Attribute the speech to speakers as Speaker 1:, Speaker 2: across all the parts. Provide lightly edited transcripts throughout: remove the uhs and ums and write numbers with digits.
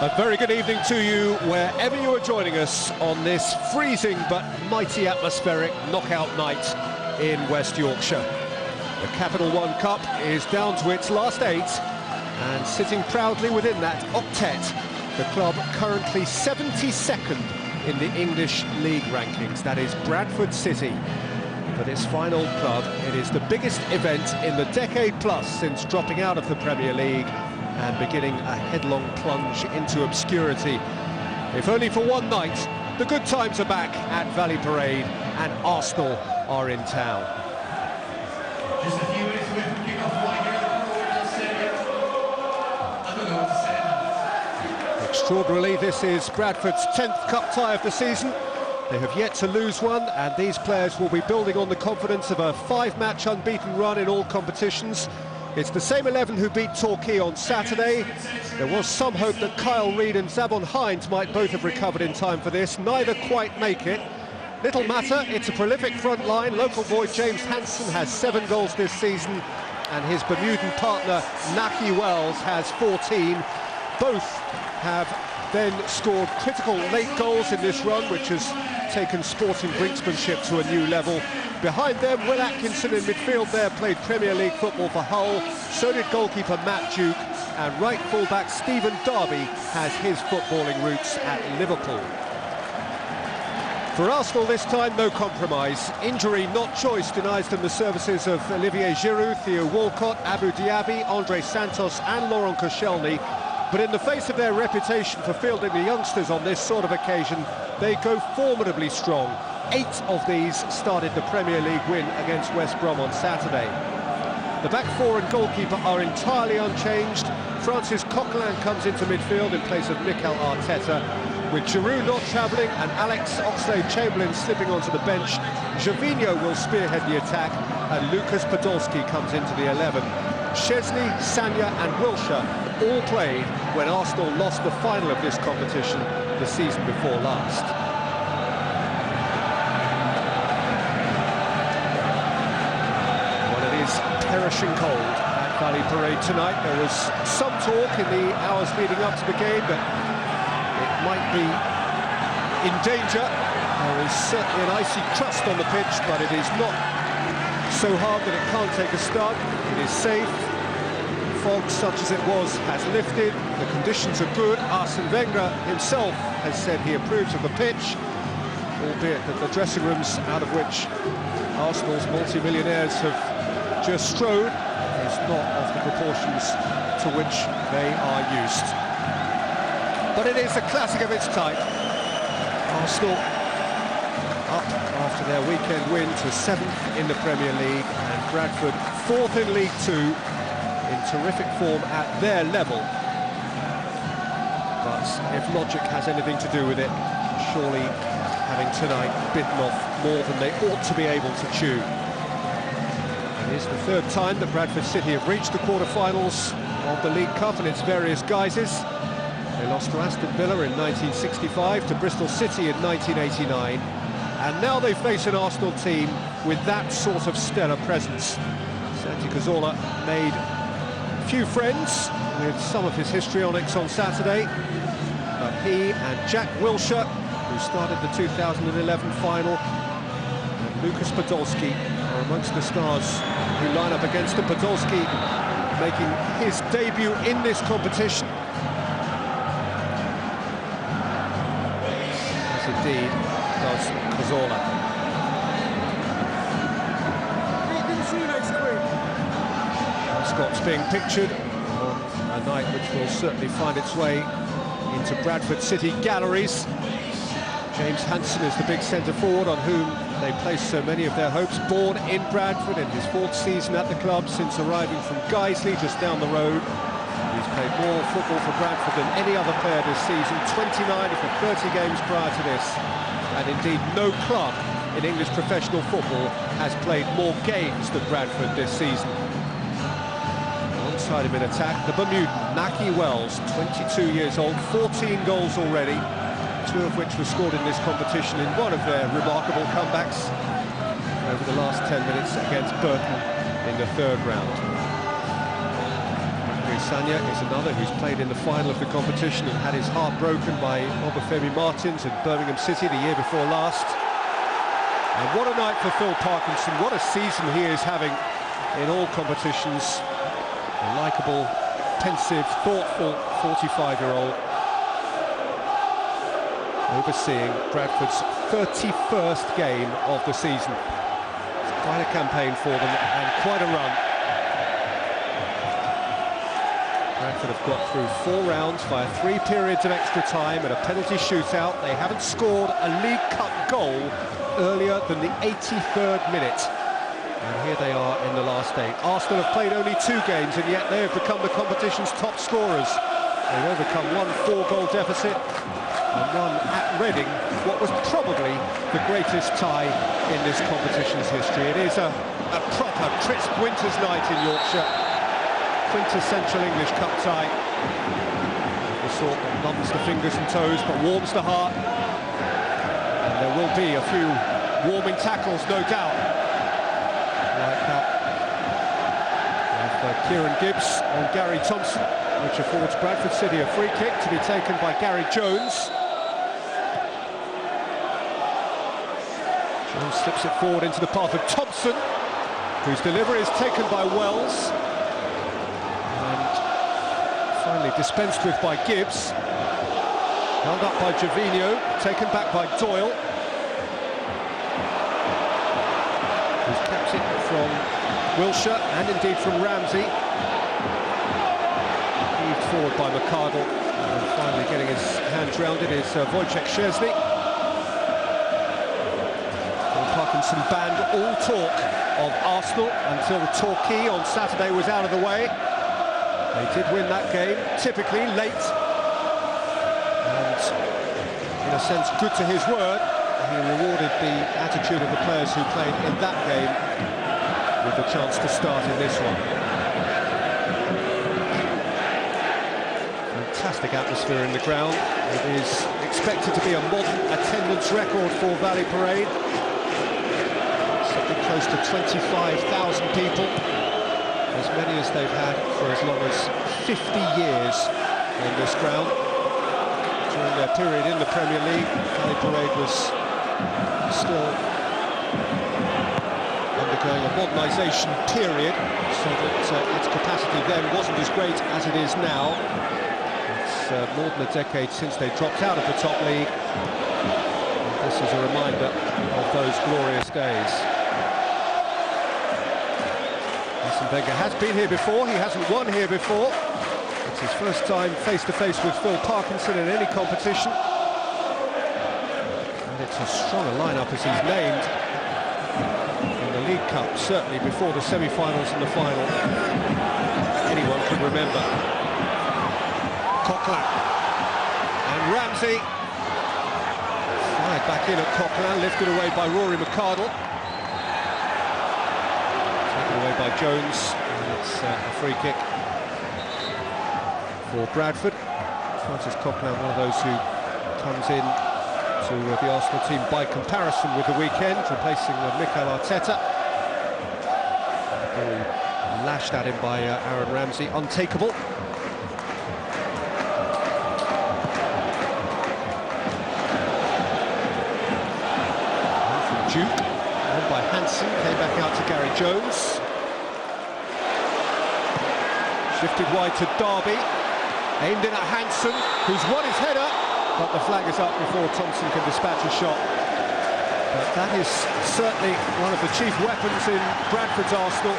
Speaker 1: A very good evening to you, wherever you are joining us on this freezing but mighty atmospheric knockout night in West Yorkshire. The Capital One Cup is down to its last 8, and sitting proudly within that octet, the club currently 72nd in the English League rankings. That is Bradford City. For this final club, it is the biggest event in the decade plus since dropping out of the Premier League and beginning a headlong plunge into obscurity. If only for one night, the good times are back at Valley Parade and Arsenal are in town.
Speaker 2: Just a few minutes away from kick-off right here at the Royal Stadium. I don't know what to say.
Speaker 1: Extraordinarily, this is Bradford's 10th cup tie of the season. They have yet to lose one, and these players will be building on the confidence of a 5-match unbeaten run in all competitions. It's the same 11 who beat Torquay on Saturday. There was some hope that Kyle Reid and Zabon Hines might both have recovered in time for this. Neither quite make it. Little matter, it's a prolific front line. Local boy James Hansen has 7 goals this season, and his Bermudan partner Naki Wells has 14. Both have then scored critical late goals in this run, which has taken sporting brinksmanship to a new level. Behind them, Will Atkinson in midfield there played Premier League football for Hull. So did goalkeeper Matt Duke, and right fullback Stephen Darby has his footballing roots at Liverpool. For Arsenal this time, no compromise. Injury, not choice, denies them the services of Olivier Giroud, Theo Walcott, Abu Diaby, Andre Santos and Laurent Koscielny. But in the face of their reputation for fielding the youngsters on this sort of occasion, they go formidably strong. 8 of these started the Premier League win against West Brom on Saturday. The back four and goalkeeper are entirely unchanged. Francis Coquelin comes into midfield in place of Mikel Arteta, with Giroud not travelling and Alex Oxlade-Chamberlain slipping onto the bench. Gervinho will spearhead the attack, and Lucas Podolski comes into the 11. Szczesny, Sanya and Wilshere all played when Arsenal lost the final of this competition the season before last. Well, it is perishing cold at Valley Parade tonight. There was some talk in the hours leading up to the game that it might be in danger. There is certainly an icy crust on the pitch, but it is not so hard that it can't take a start. It is safe. Fog, such as it was, has lifted. The conditions are good. Arsene Wenger himself has said he approves of the pitch, albeit that the dressing rooms out of which Arsenal's multi-millionaires have just strode is not of the proportions to which they are used. But it is a classic of its type. Arsenal up after their weekend win to 7th in the Premier League, and Bradford 4th in League Two, in terrific form at their level. But if logic has anything to do with it, surely having tonight bitten off more than they ought to be able to chew. It is the 3rd time that Bradford City have reached the quarter-finals of the League Cup in its various guises. They lost to Aston Villa in 1965, to Bristol City in 1989, and now they face an Arsenal team with that sort of stellar presence. Santi Cazorla made few friends with some of his histrionics on Saturday, but he and Jack Wilshere, who started the 2011 final, and Lucas Podolski are amongst the stars who line up against him. Podolski making his debut in this competition, as indeed does Cazorla. Scott's being pictured on a night which will certainly find its way into Bradford City galleries. James Hansen is the big centre-forward on whom they place so many of their hopes. Born in Bradford, in his 4th season at the club since arriving from Guiseley just down the road. He's played more football for Bradford than any other player this season, 29 of the 30 games prior to this. And indeed, no club in English professional football has played more games than Bradford this season. Alongside him in attack, the Bermudan, Naki Wells, 22 years old, 14 goals already, 2 of which were scored in this competition in one of their remarkable comebacks over the last 10 minutes against Burton in the 3rd round. Sanya is another who's played in the final of the competition and had his heart broken by Obafemi Martins in Birmingham City the year before last. And what a night for Phil Parkinson, what a season he is having in all competitions. A likeable, pensive, thoughtful 45-year-old overseeing Bradford's 31st game of the season. It's quite a campaign for them and quite a run. Bradford have got through 4 rounds via 3 periods of extra time and a penalty shootout. They haven't scored a League Cup goal earlier than the 83rd minute. And here they are in the last 8. Arsenal have played only 2 games and yet they have become the competition's top scorers. They've overcome one 4-goal deficit and one at Reading, what was probably the greatest tie in this competition's history. It is a proper crisp winter's night in Yorkshire. Quintessential English Cup tie. The sort that numbs the fingers and toes but warms the heart. And there will be a few warming tackles, no doubt. Like that of Kieran Gibbs on Gary Thompson, which affords Bradford City a free kick to be taken by Gary Jones. Jones slips it forward into the path of Thompson, whose delivery is taken by Wells. Finally dispensed with by Gibbs. Held up by Gervinho, taken back by Doyle. Who's capped it from Wilshere and indeed from Ramsey. Heaved forward by McArdle. And finally getting his hands round it is Wojciech Szczesny. Parkinson banned all talk of Arsenal until Torquay on Saturday was out of the way. They did win that game, typically late, and in a sense good to his word. He rewarded the attitude of the players who played in that game with the chance to start in this one. Fantastic atmosphere in the ground. It is expected to be a modern attendance record for Valley Parade. Something close to 25,000 people. As many as they've had for as long as 50 years on this ground. During their period in the Premier League, Valley Parade was still undergoing a modernisation period, so that its capacity then wasn't as great as it is now. It's more than a decade since they dropped out of the top league. And this is a reminder of those glorious days. Wenger has been here before, he hasn't won here before. It's his first time face-to-face with Phil Parkinson in any competition. And it's as strong a lineup as he's named in the League Cup, certainly before the semi-finals and the final. Anyone can remember. Coquelin and Ramsey. Fired back in at Coquelin, lifted away by Rory McArdle. Away by Jones, and it's a free kick for Bradford. Francis Coquelin, one of those who comes in to the Arsenal team by comparison with the weekend, replacing Mikel Arteta. Ball lashed at him by Aaron Ramsey, untakeable. And from Duke, won by Hansen, came back out to Gary Jones. Shifted wide to Derby, aimed in at Hansen, who's won his header, but the flag is up before Thompson can dispatch a shot. But that is certainly one of the chief weapons in Bradford's Arsenal,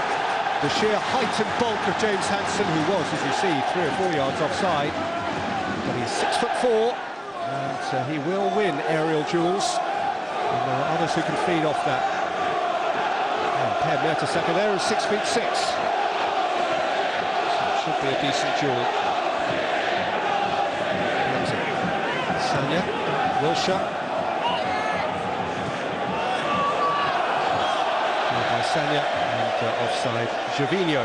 Speaker 1: the sheer height and bulk of James Hansen, who was, as you see, 3 or 4 yards offside. But he's 6'4", and he will win aerial duels. And there are others who can feed off that. And Per Mertesacker there is 6'6". Should be a decent duel. Sanya, Wilshere. By Sanya, and offside Gervinho.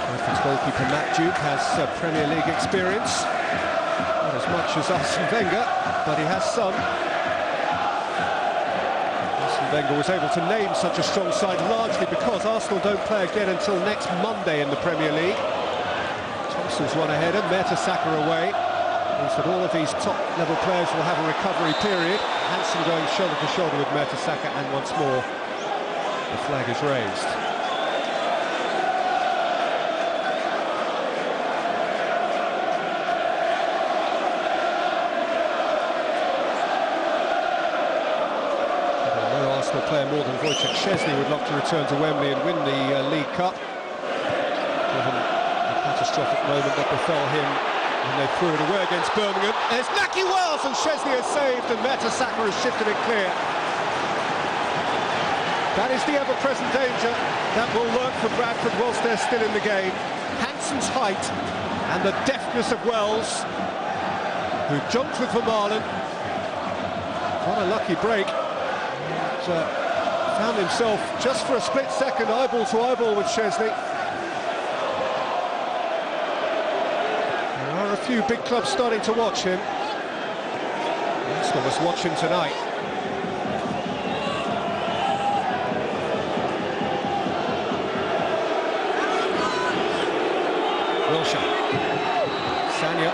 Speaker 1: Bradford's goalkeeper Matt Duke has Premier League experience. Not as much as Arsene Wenger, but he has some. Wenger was able to name such a strong side largely because Arsenal don't play again until next Monday in the Premier League. Thompson's one ahead and Mertesacker away. Means that all of these top-level players will have a recovery period. Hansen going shoulder to shoulder with Mertesacker, and once more the flag is raised. Player more than Wojciech Szczesny would love to return to Wembley and win the League Cup, given the catastrophic moment that befell him when they threw it away against Birmingham. There's Naki Wells, and Szczesny has saved, and Mertesacker has shifted it clear. That is the ever-present danger that will lurk for Bradford whilst they're still in the game. Hansen's height and the deftness of Wells, who jumped with Vermaelen. What a lucky break. Found himself just for a split second eyeball to eyeball with Szczesny. There are a few big clubs starting to watch him. Arsenal must watch him tonight. Wilshere. Sanya.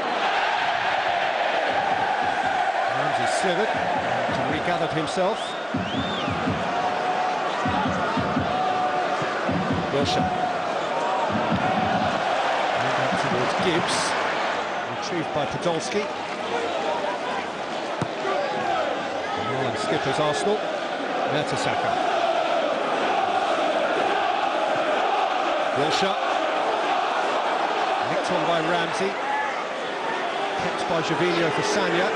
Speaker 1: Ramsey slithered to regathered himself. Wilshere. And out towards Gibbs. Retrieved by Podolski. And skippers Arsenal. Mertesacker. Wilshere. Nicked on by Ramsey. Kept by Gervinho for Sanya.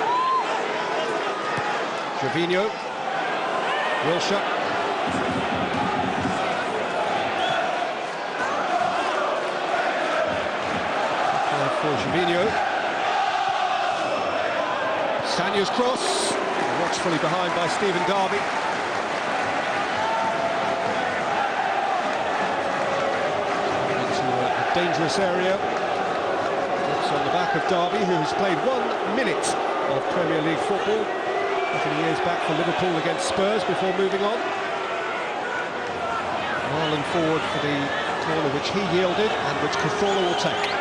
Speaker 1: Gervinho. Wilshere. For Gervinho. Sanya's cross, watchfully behind by Stephen Darby. Into a dangerous area. It's on the back of Darby, who has played 1 minute of Premier League football a couple of years back for Liverpool against Spurs before moving on. Marlon forward for the corner which he yielded and which Cazorla will take.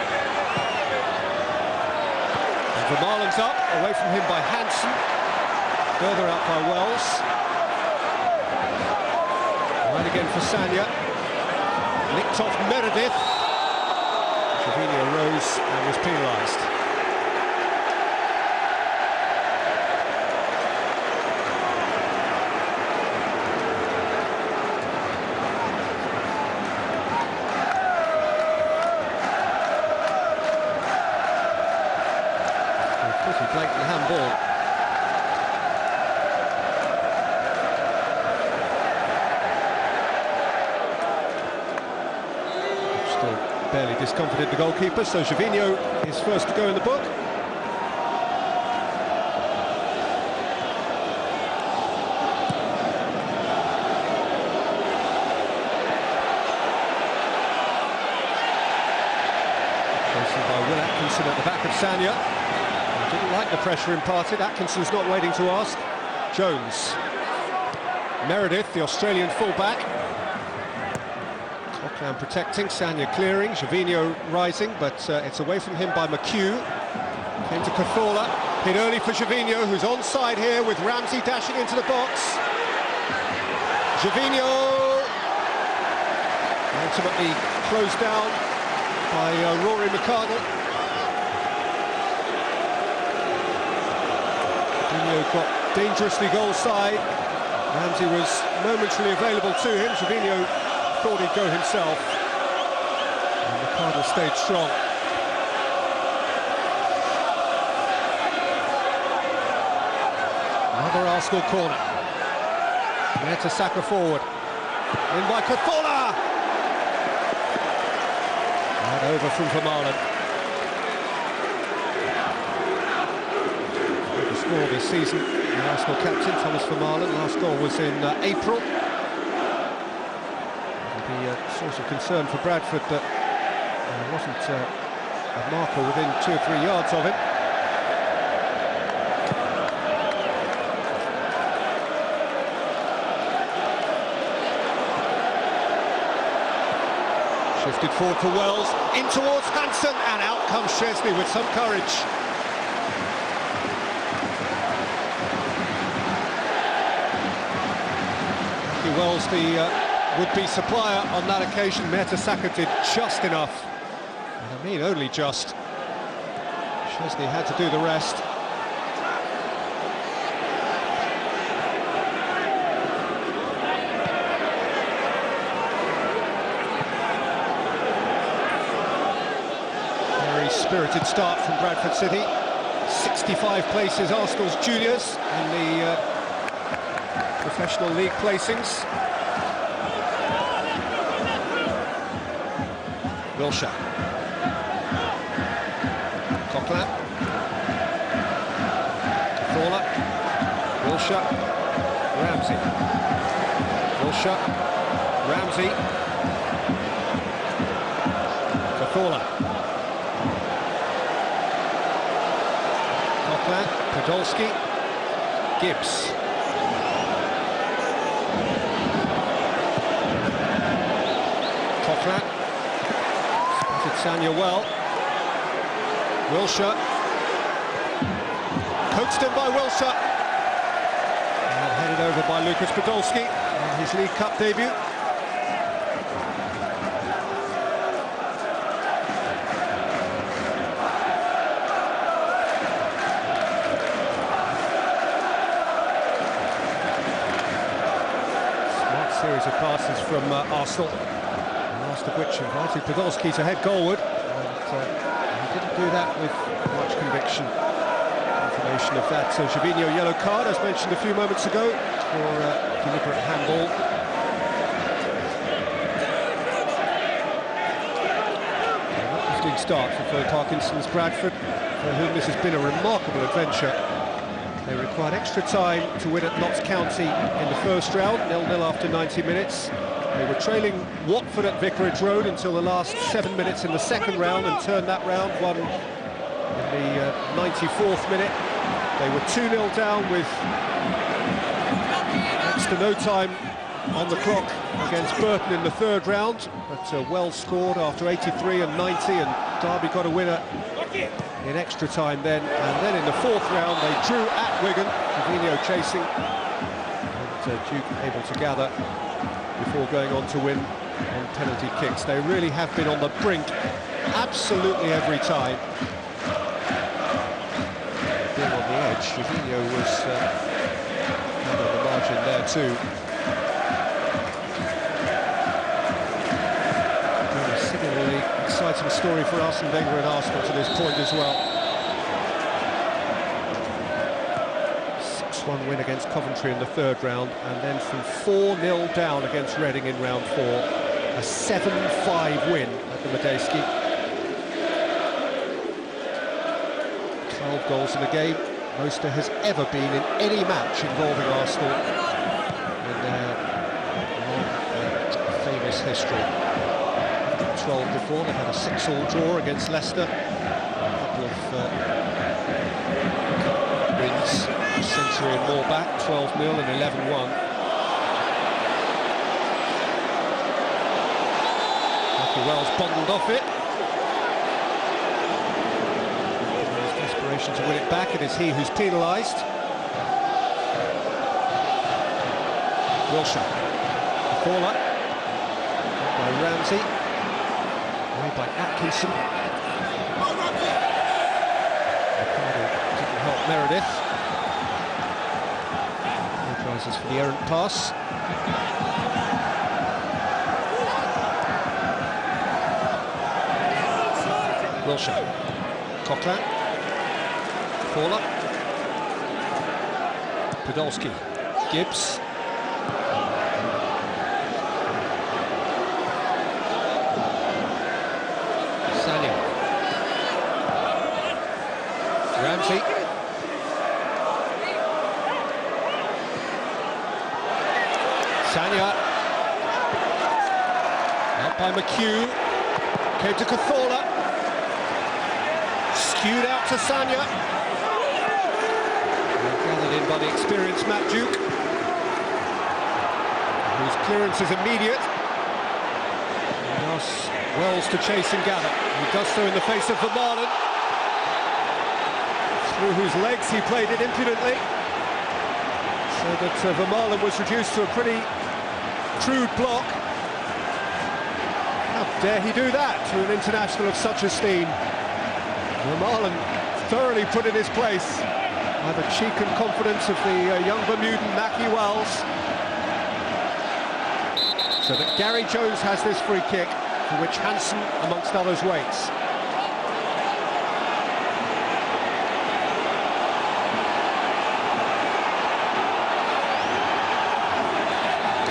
Speaker 1: Vermaelen's up, away from him by Hansen, further out by Wells. Right again for Sanya. Nicked off Meredith. Gervinho rose and was penalised. Pretty blatant handball. Still barely discomfited the goalkeeper, so Gervinho is first to go in the book. Chasing by Will Atkinson at the back of Sanya. Didn't like the pressure imparted. Atkinson's not waiting to ask. Jones. Meredith, the Australian fullback. Cochran protecting, Sanya clearing, Gervinho rising, but it's away from him by McHugh. Came to Cazorla, hit early for Gervinho, who's onside here with Ramsey dashing into the box. Gervinho ultimately closed down by Rory McArdle. Gervinho got dangerously goal side. Ramsey was momentarily available to him. Gervinho thought he'd go himself. And McArdle stayed strong. Another Arsenal corner. Mertesacker forward. In by Cazorla! And over from Vermaelen. The score this season, the Arsenal captain, Thomas Vermaelen. Last goal was in April. It'll be a source of concern for Bradford that there wasn't a marker within 2 or 3 yards of him. Shifted forward for Wells, in towards Hansen, and out comes Chesney with some courage. Wells, the would-be supplier on that occasion. Mertesacker did just enough. And I mean, only just. Chesney had to do the rest. Very spirited start from Bradford City. 65 places Arsenal's juniors in the professional league placings. Wilshere. Coquelin. Cazorla. Wilshere. Ramsey. Wilshere. Ramsey. Cazorla. Coquelin. Podolski. Gibbs. Coquelin. Sanya well. Wilshere. Coaxed in by Wilshere. And headed over by Lucas Podolski on his League Cup debut. Smart series of passes from Arsenal. Last of which invited Podolski to head goalward, and he didn't do that with much conviction. Confirmation of that Gervinho yellow card, as mentioned a few moments ago, for deliberate handball. An uplifting start for Phil Parkinson's Bradford, for whom this has been a remarkable adventure. They required extra time to win at Notts County in the first round, 0-0 after 90 minutes. They were trailing Watford at Vicarage Road until the last 7 minutes in the second round, and turned that round, won in the 94th minute. They were 2-0 down with next to no time on the clock against Burton in the third round, but Wells scored after 83 and 90, and Derby got a winner in extra time then. And then in the fourth round they drew at Wigan, Gervinho chasing, and Duke able to gather before going on to win on penalty kicks. They really have been on the brink absolutely every time. Being on the edge, Gervinho was on the margin there too. A similarly exciting story for Arsene Wenger and Arsenal to this point as well. 6-1 win against Coventry in the third round, and then from 4-0 down against Reading in round 4, a 7-5 win at the Medeski. 12 goals in a game, most there has ever been in any match involving Arsenal in their long, famous history. 12 before, they had a 6-all draw against Leicester, a couple of wins a century and more back, 12-0 and 11-1. Wells bundled off it. His desperation to win it back, it is he who's penalised. Wilshere. Caller. By Ramsey. Away by Atkinson. Ricardo didn't help Meredith. Apologises for the errant pass. Wilshere. Coquelin. Caller. Podolski. Gibbs. Sanya. Ramsey. Sanya. Out by McHugh. Came to Cazorla. Skewed out to Sanya. Gathered in by the experienced Matt Duke, whose clearance is immediate. And now Wells to chase and gather. He does so in the face of Vermaelen, through whose legs he played it impudently. So that Vermaelen was reduced to a pretty crude block. How dare he do that to an international of such esteem? Vermaelen thoroughly put in his place by the cheek and confidence of the young Bermudan, Mackie Wells. So that Gary Jones has this free kick, for which Hansen, amongst others, waits.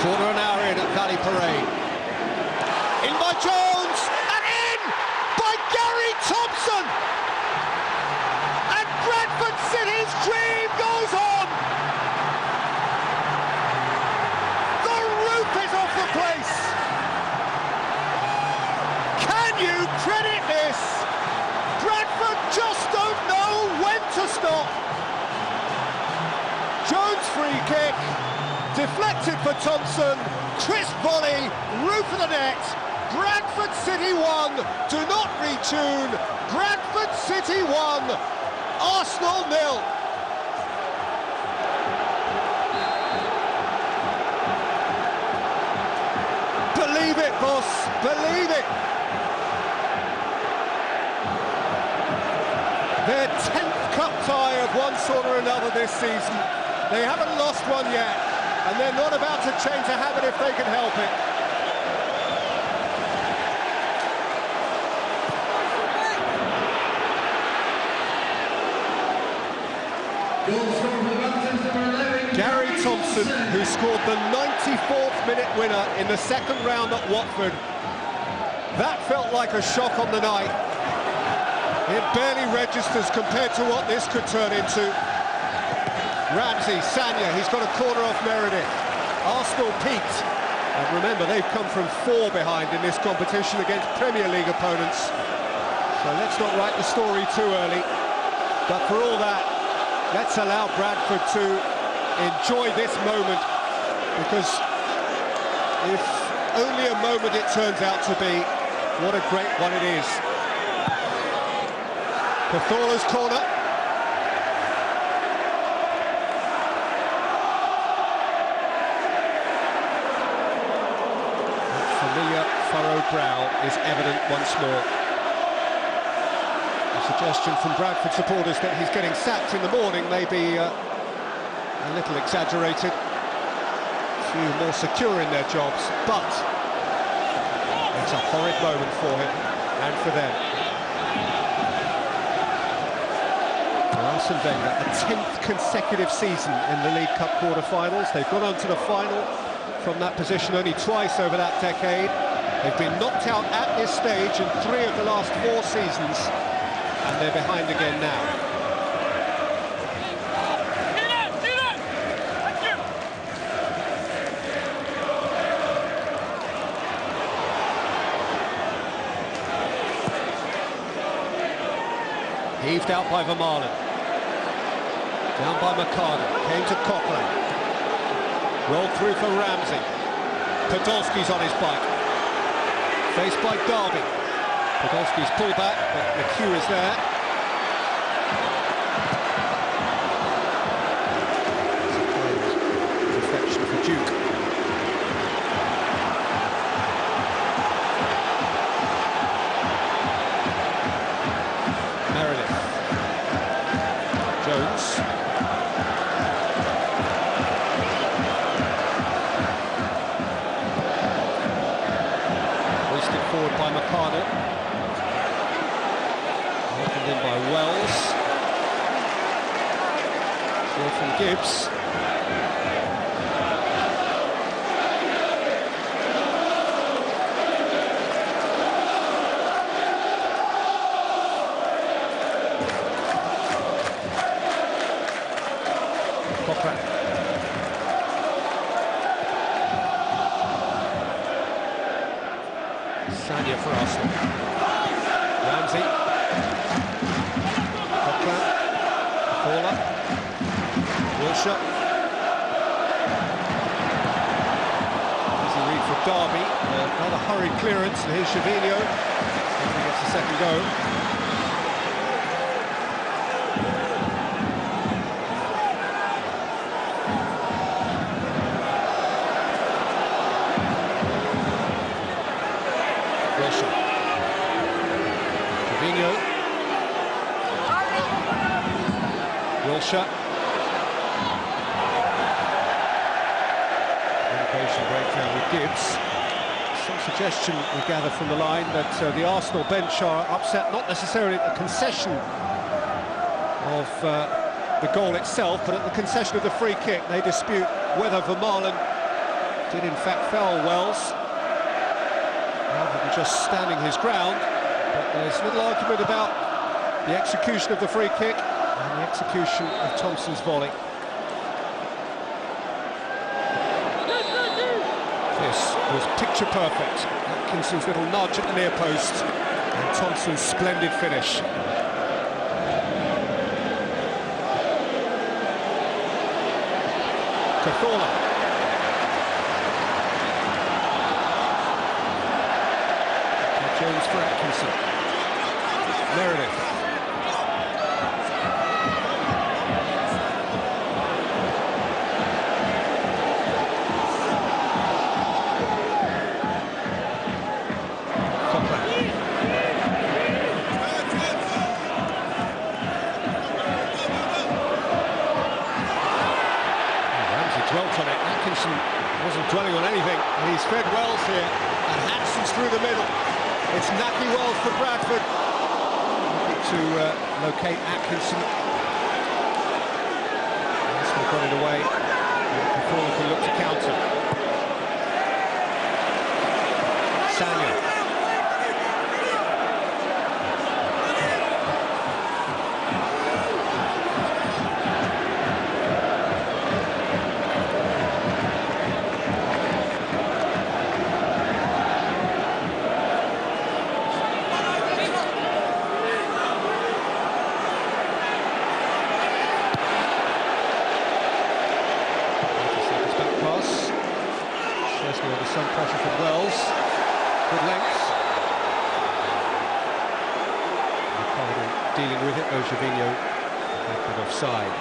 Speaker 1: Quarter an hour in at Valley Parade. In by Jones, and in by Gary Thompson! And Bradford City's dream goes on! The roof is off the place! Can you credit this? Bradford just don't know when to stop. Jones free kick, deflected for Thompson, crisp volley, roof of the net. Bradford City 1, do not retune. Bradford City 1, Arsenal 0. Believe it, boss, believe it. Their 10th cup tie of one sort or another this season. They haven't lost one yet, and they're not about to change a habit if they can help it. Gary Thompson, who scored the 94th minute winner in the second round at Watford. That felt like a shock on the night. It barely registers compared to what this could turn into. Ramsey, Sanya, he's got a corner off Meredith. Arsenal peaked. And remember, they've come from 4 behind in this competition against Premier League opponents. So let's not write the story too early. But for all that, let's allow Bradford to enjoy this moment, because if only a moment it turns out to be, what a great one it is. Pathola's corner. That familiar furrowed brow is evident once more. A suggestion from Bradford supporters that he's getting sacked in the morning may be a little exaggerated. Few more secure in their jobs, but it's a horrid moment for him and for them. Arsene Wenger, a 10th consecutive season in the League Cup quarter-finals. They've gone on to the final from that position only twice over that decade. They've been knocked out at this stage in 3 of the last 4 seasons, and they're behind again now. Heaved out by Vermaelen. Down by McCartney. Came to Cochran. Rolled through for Ramsey. Podolski's on his bike. Faced by Derby. Podolski's pulled back, but McHugh is there. Deflection for Duke. Jones. Hoisted forward by McCartney. Opened in by Wells. Ball from Gibbs. Sanya for Arsenal. Ramsey. Cochran. Paula. Wilshere. Easy read for Derby. Another hurried clearance, and here's Gervinho. He gets the second go. Wilson. Gervinho. Wilshere. Communication breakdown with Gibbs. Some suggestion we gather from the line that the Arsenal bench are upset, not necessarily at the concession of the goal itself, but at the concession of the free kick. They dispute whether Vermaelen did in fact foul Wells, rather than just standing his ground. But there's little argument about the execution of the free kick and the execution of Thompson's volley. This was picture perfect. Atkinson's little nudge at the near post and Thompson's splendid finish. Cazorla. Jones for Atkinson. Meredith. Dwelt on it. Atkinson wasn't dwelling on anything, and he's fed Wells here, and Hanson's through the middle. It's Naki Wells for Bradford. Looking to locate Atkinson. Arsenal got it away. Before they can look to counter. Sanya. Some pressure from Wells. Good length. Ricardo dealing with it, though Gervinho had been offside.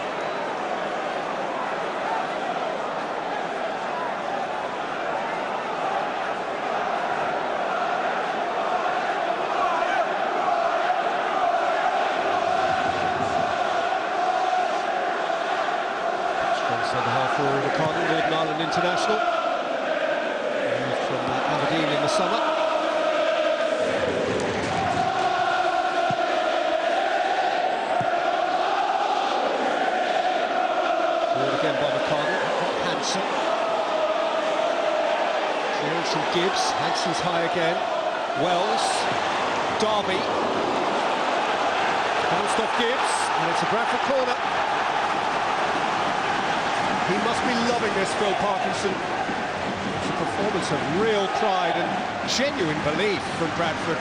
Speaker 1: Strong centre half forward, Ricardo, Northern Ireland international. From Aberdeen in the summer. Forward again by McCartney. Hanson. Clearance from Gibbs. Hanson's high again. Wells. Derby. Bounced off Gibbs, and it's a Bradford corner. He must be loving this, Phil Parkinson. Performance of real pride and genuine belief from Bradford.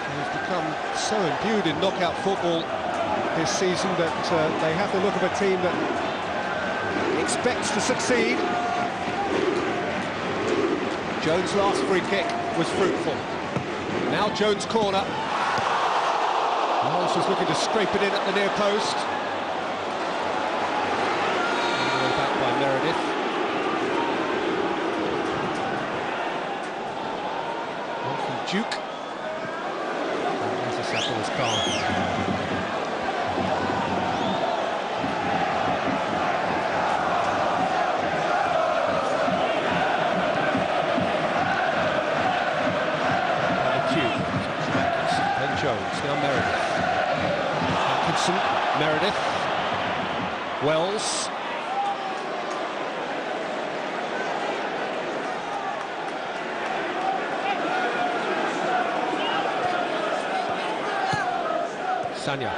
Speaker 1: They've become so imbued in knockout football this season that they have the look of a team that expects to succeed. Jones' last free kick was fruitful. Now Jones' corner. Wells was looking to scrape it in at the near post. All the way back by Meredith. Duke. And Setanta was calm. Atkinson, then Jones, now Meredith. Atkinson, Meredith, Wells. Sanya.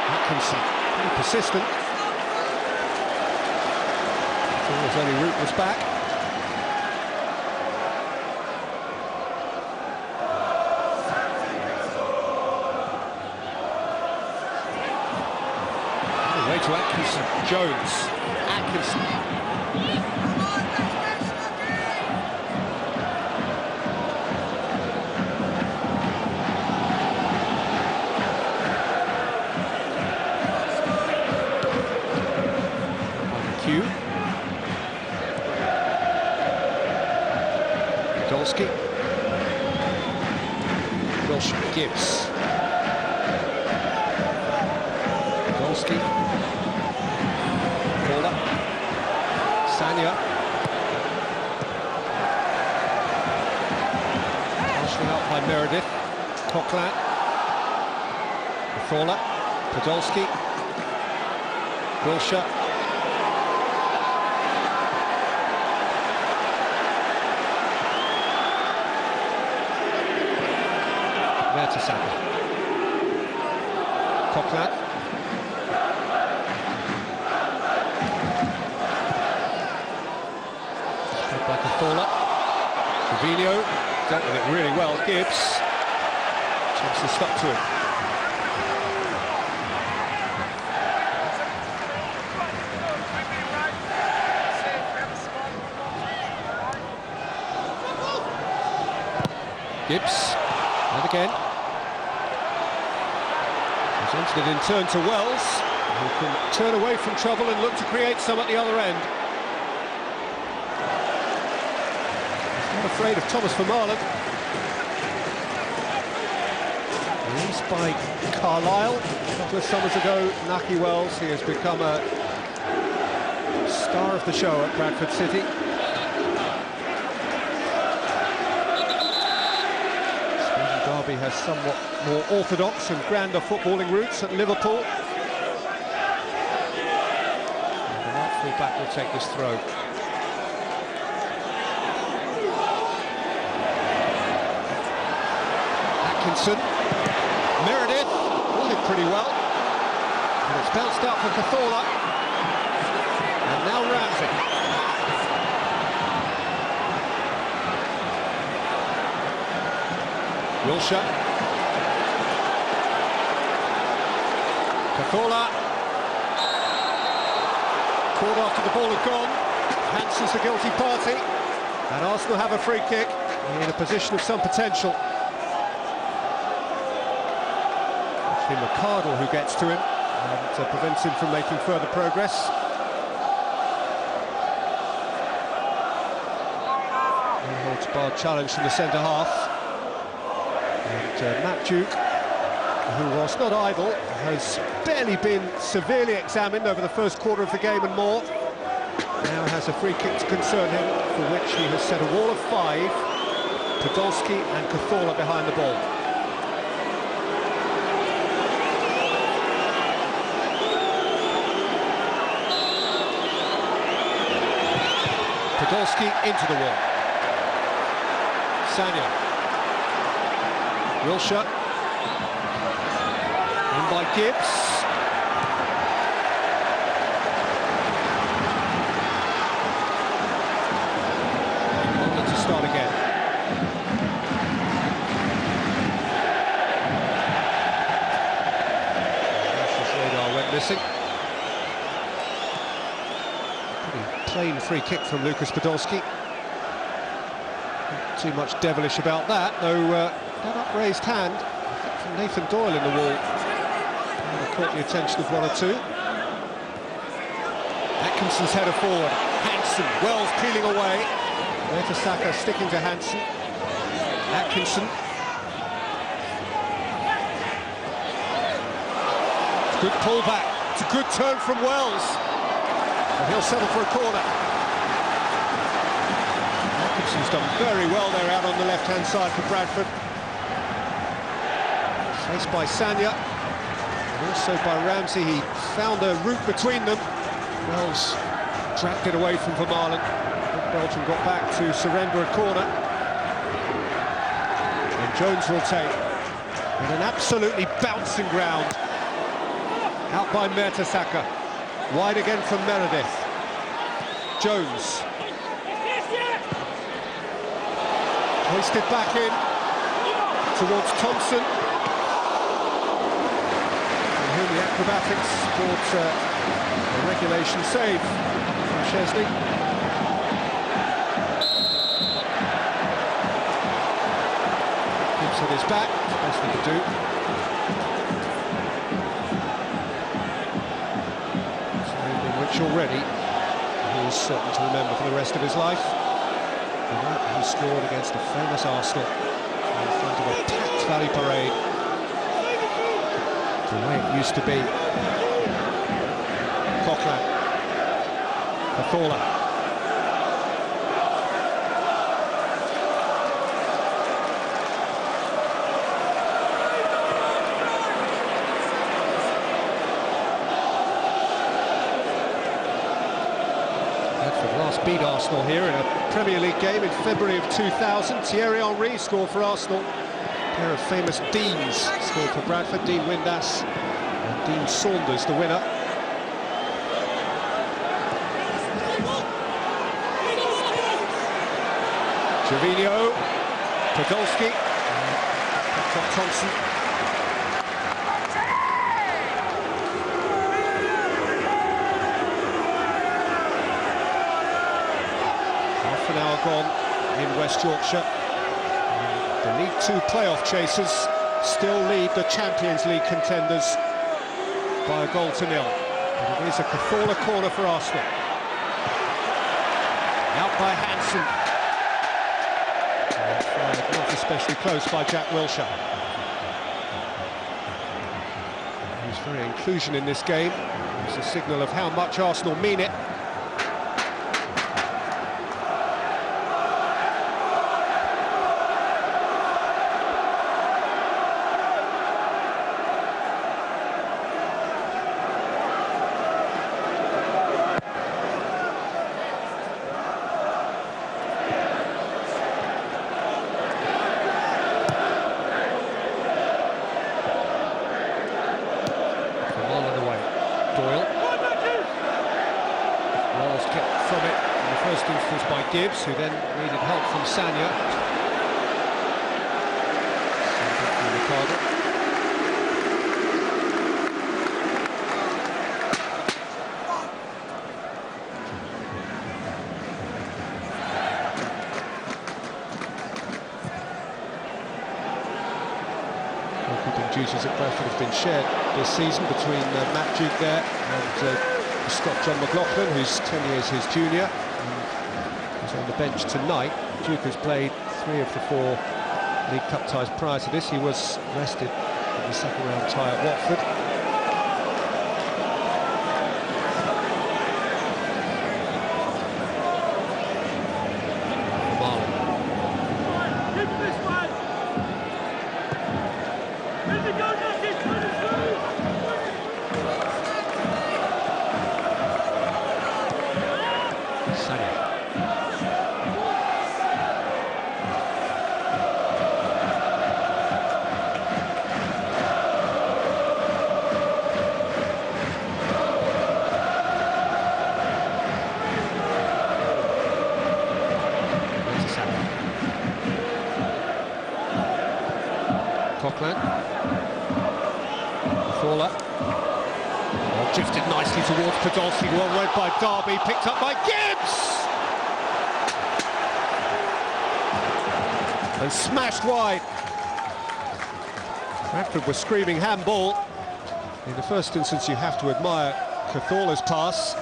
Speaker 1: Atkinson, pretty persistent. His only route was back. to Atkinson. Jones. Atkinson. Q. Podolski. Wilshire. Gibbs. Podolski. Caller. Sanya. Partially out by Meredith. Coquelin. Caller. Podolski. Wilshire. Setanta. Coquelin. Spread by Cathala. Trevino dealt with it really well. Gibbs. Thompson stuck to him. Gibbs. And again. Presented it in turn to Wells, who can turn away from trouble and look to create some at the other end. He's not afraid of Thomas Vermaelen. Released by Carlisle a couple of summers ago. Naki Wells, he has become a star of the show at Bradford City. Derby has somewhat more orthodox and grander footballing roots at Liverpool. And the right full back will take this throw. Atkinson. Meredith. All did pretty well. And it's bounced out for Cathala. And now Ramsey. Wilshire. Cathala. Caught after the ball had gone. Hansen's the guilty party. And Arsenal have a free kick in a position of some potential. Actually McCardle who gets to him and prevents him from making further progress. No holds barred challenge from the centre half. And Matt Duke, who whilst not idle, has barely been severely examined over the first quarter of the game and more, now has a free kick to concern him, for which he has set a wall of 5, Podolski and Cathala behind the ball. Podolski into the wall. Sanya. Wilshire. In by Gibbs. London to start again. His radar went missing. Pretty plain free kick from Lucas Podolski. Not too much devilish about that, though. That upraised hand, I think from Nathan Doyle in the wall, caught the attention of one or two. Atkinson's header forward. Hansen, Wells peeling away. Mertesacker sticking to Hansen. Atkinson. Good pullback. It's a good turn from Wells. And he'll settle for a corner. Atkinson's done very well there out on the left-hand side for Bradford. Faced by Sanya, and also by Ramsey. He found a route between them. Wells trapped it away from Vermaelen. Belgium got back to surrender a corner. And Jones will take. And an absolutely bouncing ground. Out by Mertesacker. Wide again from Meredith. Jones. Hoisted back in towards Thompson. The acrobatics brought A regulation save from Szczesny. Keeps at his back, best he could do. Something which already he is certain to remember for the rest of his life. The night he scored against the famous Arsenal in front of a packed Valley Parade. The way it used to be. Coquelin. Cazorla. Bradford last beat Arsenal here in a Premier League game in February of 2000. Thierry Henry scored for Arsenal. A pair of famous Deans scored for Bradford, Dean Windass and Dean Saunders, the winner. Gervinho, Podolski, Thompson. Half an hour gone in West Yorkshire. The League Two playoff chasers still lead the Champions League contenders by a goal to nil. But it is a Cazorla corner for Arsenal. Out by Hansen. Not especially close by Jack Wilshere. His very inclusion in this game is a signal of how much Arsenal mean it. By Gibbs, who then needed help from Sanya. Goalkeeping duties at Bradford have been shared this season between Matt Duke there and Scott John McLaughlin, who's 10 years his junior. On the bench tonight. Duke has played 3 of the 4 League Cup ties prior to this. He was rested in the second round tie at Watford. Coquelin. Cazorla. Oh, drifted nicely towards Podolski, well read by Derby, picked up by Gibbs! And smashed wide. Bradford was screaming handball. In the first instance, you have to admire Cazorla's pass.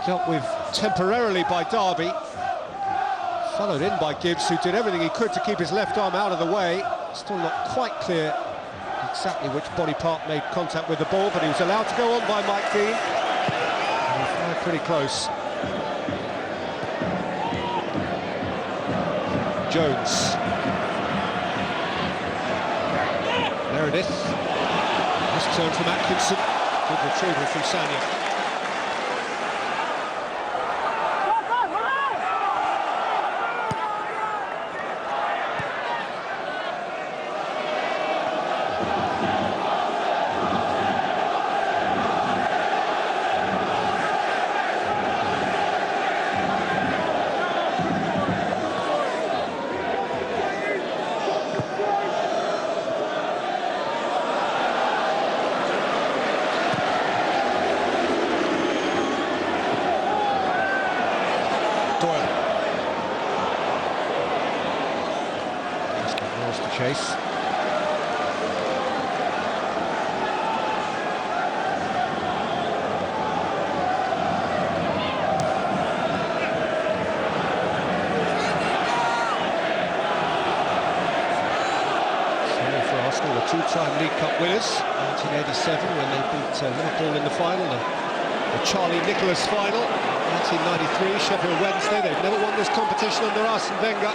Speaker 1: Dealt with temporarily by Derby. Followed in by Gibbs, who did everything he could to keep his left arm out of the way. Still not quite clear exactly which body part made contact with the ball, but he was allowed to go on by Mike Dean. And he fired pretty close. Jones. There it is. Nice turn from Atkinson. Good retrieval from Sanya. chase. Arsenal, the two-time League Cup winners, 1987 when they beat Liverpool in the final, the Charlie Nicholas final, 1993, Sheffield Wednesday. They've never won this competition under Arsene Wenger.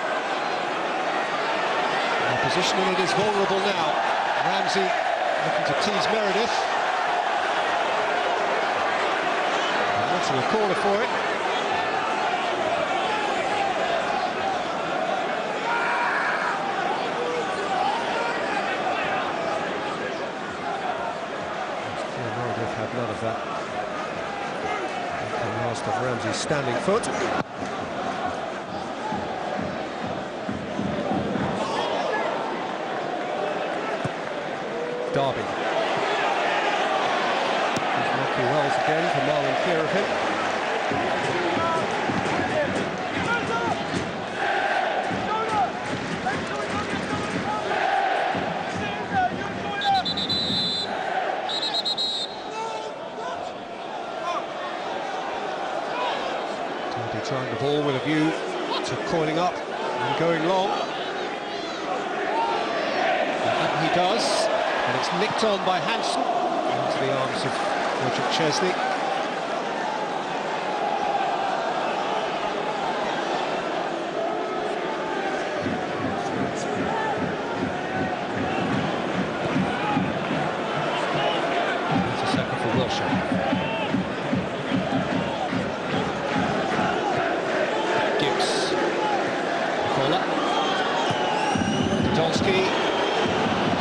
Speaker 1: Their positioning it is vulnerable now. Ramsey looking to tease Meredith. Wanting a corner for it. Had none of that. The last of Ramsey's standing foot. Derby. Matthew Wells again for Marlon clear of him. Trying the ball with a view to coiling up and going long. And he does, and it's nicked on by Hansen into the arms of Roger Chesney. It's a second for Wilshere.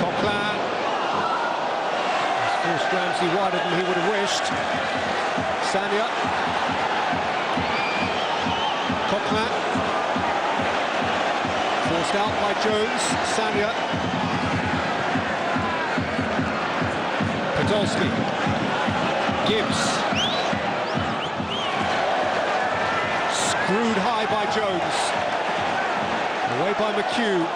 Speaker 1: Coquelin forced Ramsey wider than he would have wished. Sanya. Coquelin forced out by Jones. Sanya. Podolski. Gibbs. Screwed high by Jones. Away by McHugh.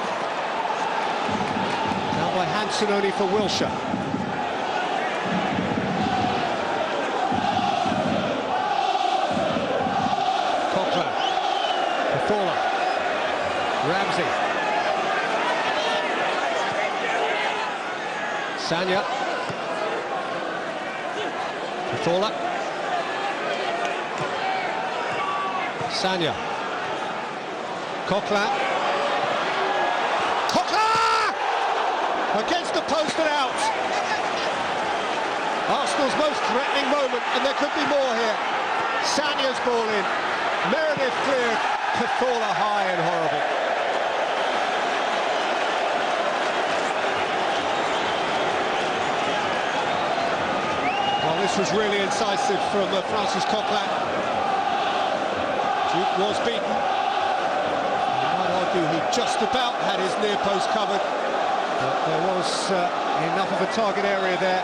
Speaker 1: Now by Hansen only for Wilshere. Coquelin. Pathola. Ramsey. Sanya. Pathola. Sanya. Coquelin. Against the post and out. Arsenal's most threatening moment, and there could be more here. Sanya's ball in. Meredith cleared. Pathola high and horrible. Well, this was really incisive from Francis Coquelin. Duke was beaten. You might argue he just about had his near post covered. But there was enough of a target area there.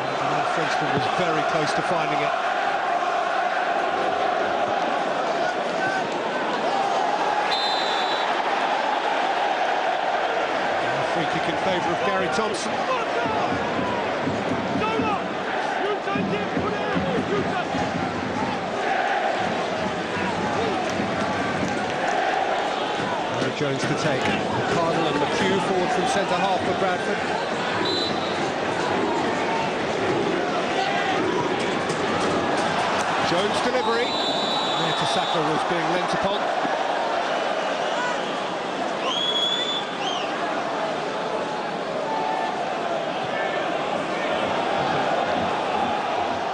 Speaker 1: And the Frenchman was very close to finding it. And a free kick in favour of Gary Thompson. Jones to take. Cardle and McHugh forward from centre-half for Bradford. Jones delivery. Mertesacker was being lent upon.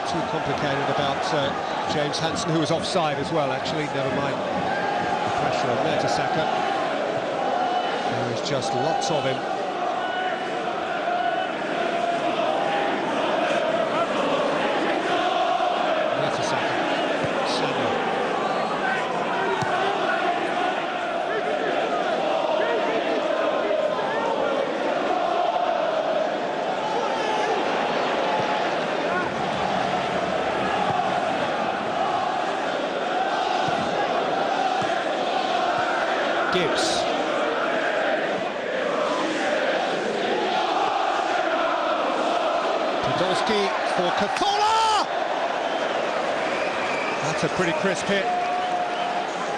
Speaker 1: Too complicated about James Hansen, who was offside as well, actually. Never mind the pressure on Mertesacker. There is just lots of him. Mertesacker. Sanya. Gibbs. Podolski for Cazorla! That's a pretty crisp hit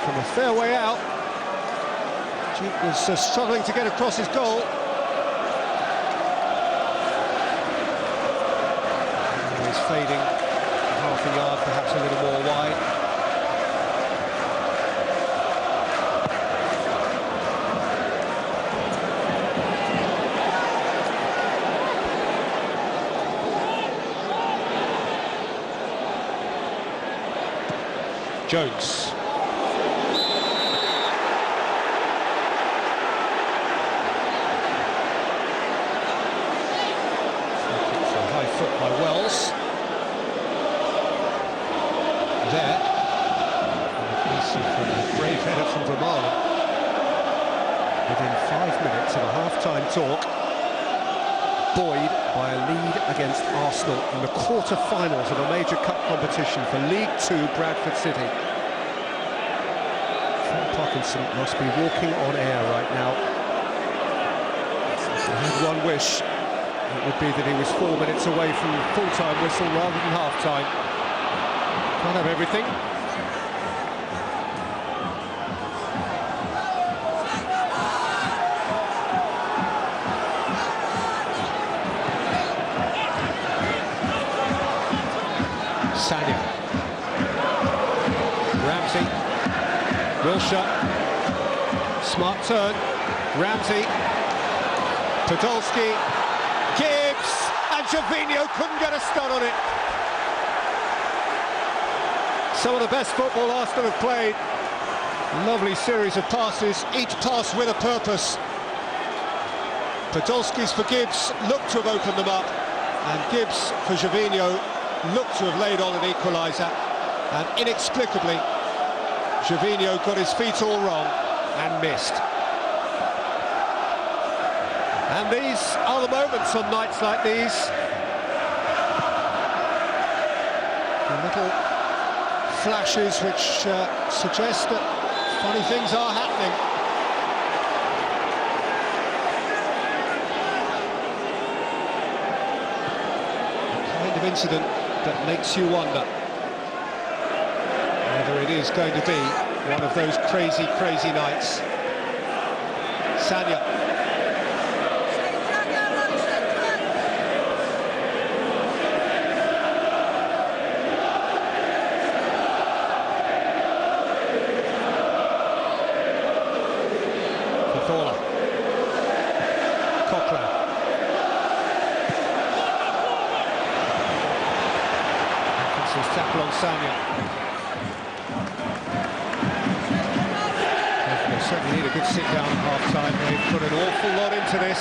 Speaker 1: from a fair way out. Duke was struggling to get across his goal. He's fading half a yard, perhaps a little more wide. Jones. So high foot by Wells. There. A brave header from Vermaelen. Within 5 minutes of a half-time talk, buoyed by a lead against Arsenal in the quarter-finals of a major cup competition for League Two Bradford City. Phil Parkinson must be walking on air right now. If he had one wish, it would be that he was 4 minutes away from full-time whistle rather than half-time. Can't have everything. Sanya. Ramsey. Wilshire. Smart turn. Ramsey. Podolski. Gibbs. And Gervinho couldn't get a stun on it. Some of the best football Arsenal have played. Lovely series of passes, each pass with a purpose. Podolski's for Gibbs looked to have opened them up, and Gibbs for Gervinho looked to have laid on an equaliser, and inexplicably Gervinho got his feet all wrong and missed. And these are the moments on nights like these. The little flashes which suggest that funny things are happening. The kind of incident that makes you wonder whether it is going to be one of those crazy, crazy nights. Sanya. Tackle on Sanya. They certainly need a good sit-down at half-time. They've put an awful lot into this.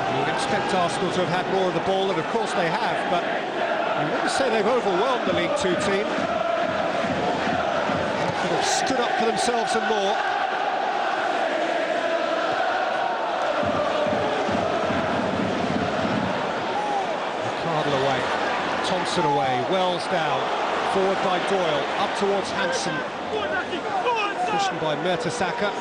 Speaker 1: You would expect Arsenal to have had more of the ball, and of course they have, but I wouldn't say they've overwhelmed the League Two team. They could have stood up for themselves and more. Away, Thompson away, Wells down, forward by Doyle, up towards Hansen, cushioned by Mertesacker.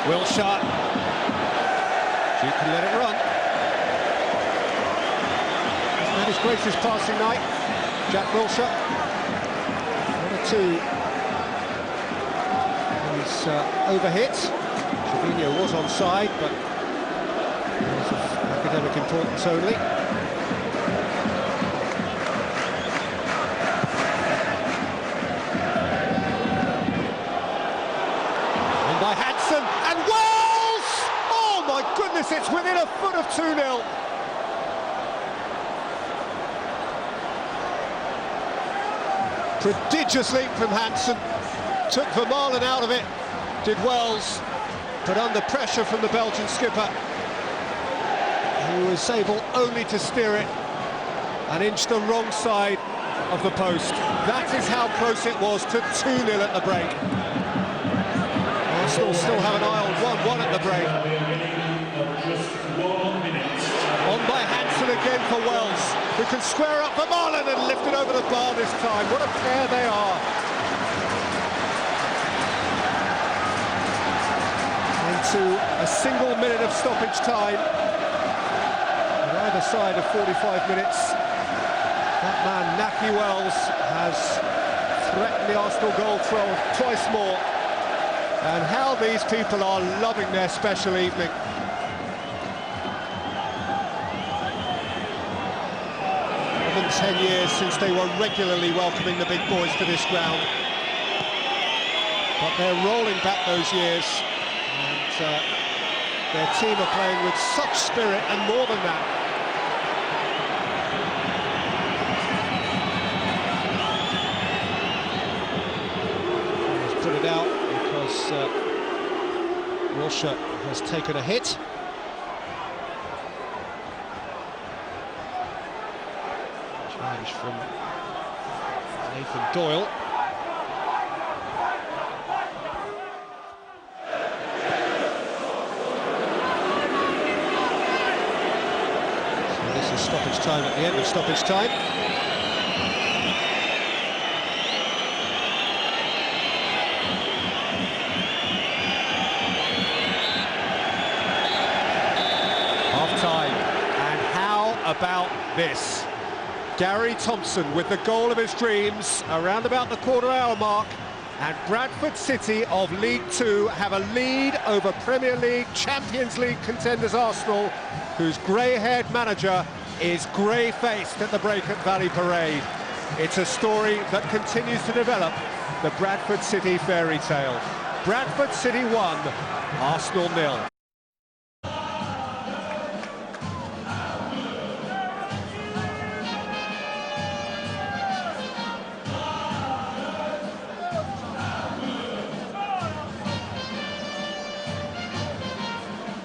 Speaker 1: Wilshire. Duke can let it run. Hasn't had his greatest passing night, Jack Wilshire. 1 or 2. He's overhit. Gervinho was onside, but it was of academic importance only. By Hansen, and Wells! Oh my goodness, it's within a foot of 2-0. Prodigious leap from Hansen, took Vermaelen out of it, did Wells, but under pressure from the Belgian skipper, who was able only to steer it and inch the wrong side of the post. That is how close it was to 2-0 at the break. Arsenal still have an eye on 1-1 at the break. On by Hansen again for Wells, who can square up for Marlon and lift it over the bar this time. What a pair they are. Into a single minute of stoppage time. On either side of 45 minutes, that man, Naki Wells, has threatened the Arsenal goal twice more. And how these people are loving their special evening. More than 10 years since they were regularly welcoming the big boys to this ground. But they're rolling back those years. And their team are playing with such spirit and more than that. He's put it out because Wilshere has taken a hit. Change from Nathan Doyle. Stoppage time at the end of stoppage time. Half time, and how about this? Gary Thompson with the goal of his dreams around about the quarter-hour mark, and Bradford City of League Two have a lead over Premier League, Champions League contenders Arsenal, whose grey-haired manager is grey-faced at the break at Valley Parade. It's a story that continues to develop, the Bradford City fairy tale. Bradford City 1, Arsenal 0.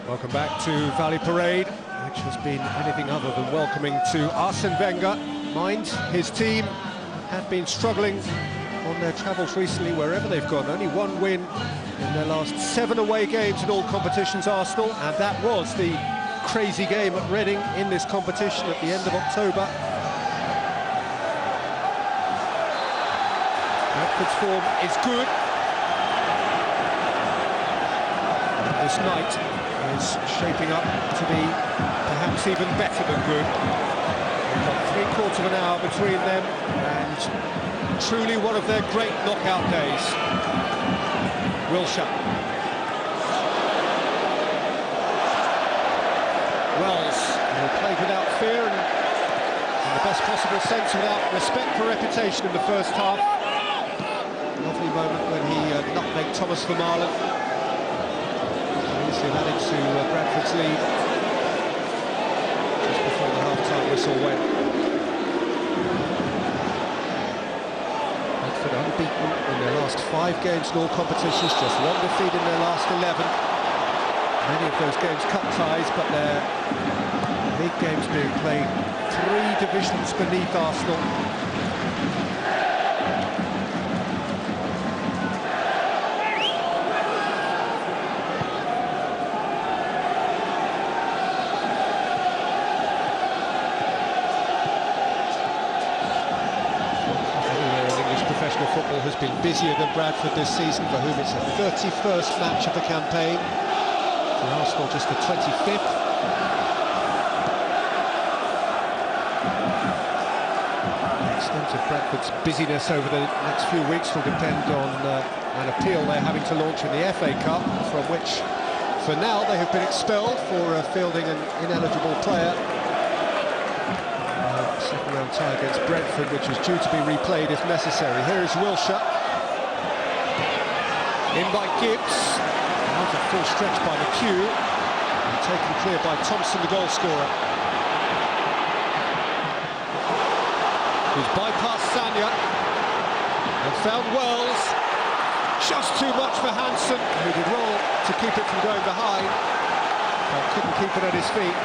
Speaker 1: Welcome back to Valley Parade, which has been anything other than welcoming to Arsene Wenger. Mind, his team have been struggling on their travels recently wherever they've gone. Only one win in their last 7 away games in all competitions, Arsenal, and that was the crazy game at Reading in this competition at the end of October. Bradford's form is good. And this night is shaping up to be perhaps even better than good. We've got 3/4 of an hour between them, and truly one of their great knockout days. Wilshere. Wells, who played without fear and in the best possible sense without respect for reputation in the first half. Lovely moment when he nutmegged Thomas Vermaelen. Obviously added to Bradford's lead just before the half-time whistle went. Bradford unbeaten in their last 5 games in all competitions, just 1 defeat in their last 11. Many of those games cut ties, but their league games being played 3 divisions beneath Arsenal. Football has been busier than Bradford this season, for whom it's the 31st match of the campaign. For Arsenal, just the 25th. The extent of Bradford's busyness over the next few weeks will depend on an appeal they're having to launch in the FA Cup, from which, for now, they have been expelled for fielding an ineligible player. Second-round tie against Brentford, which is due to be replayed if necessary. Here is Wilshere. In by Gibbs. Out of full stretch by McHugh. And taken clear by Thompson, the goal scorer. Who's bypassed Sanya. And found Wells. Just too much for Hansen, who did well to keep it from going behind. But couldn't keep it at his feet.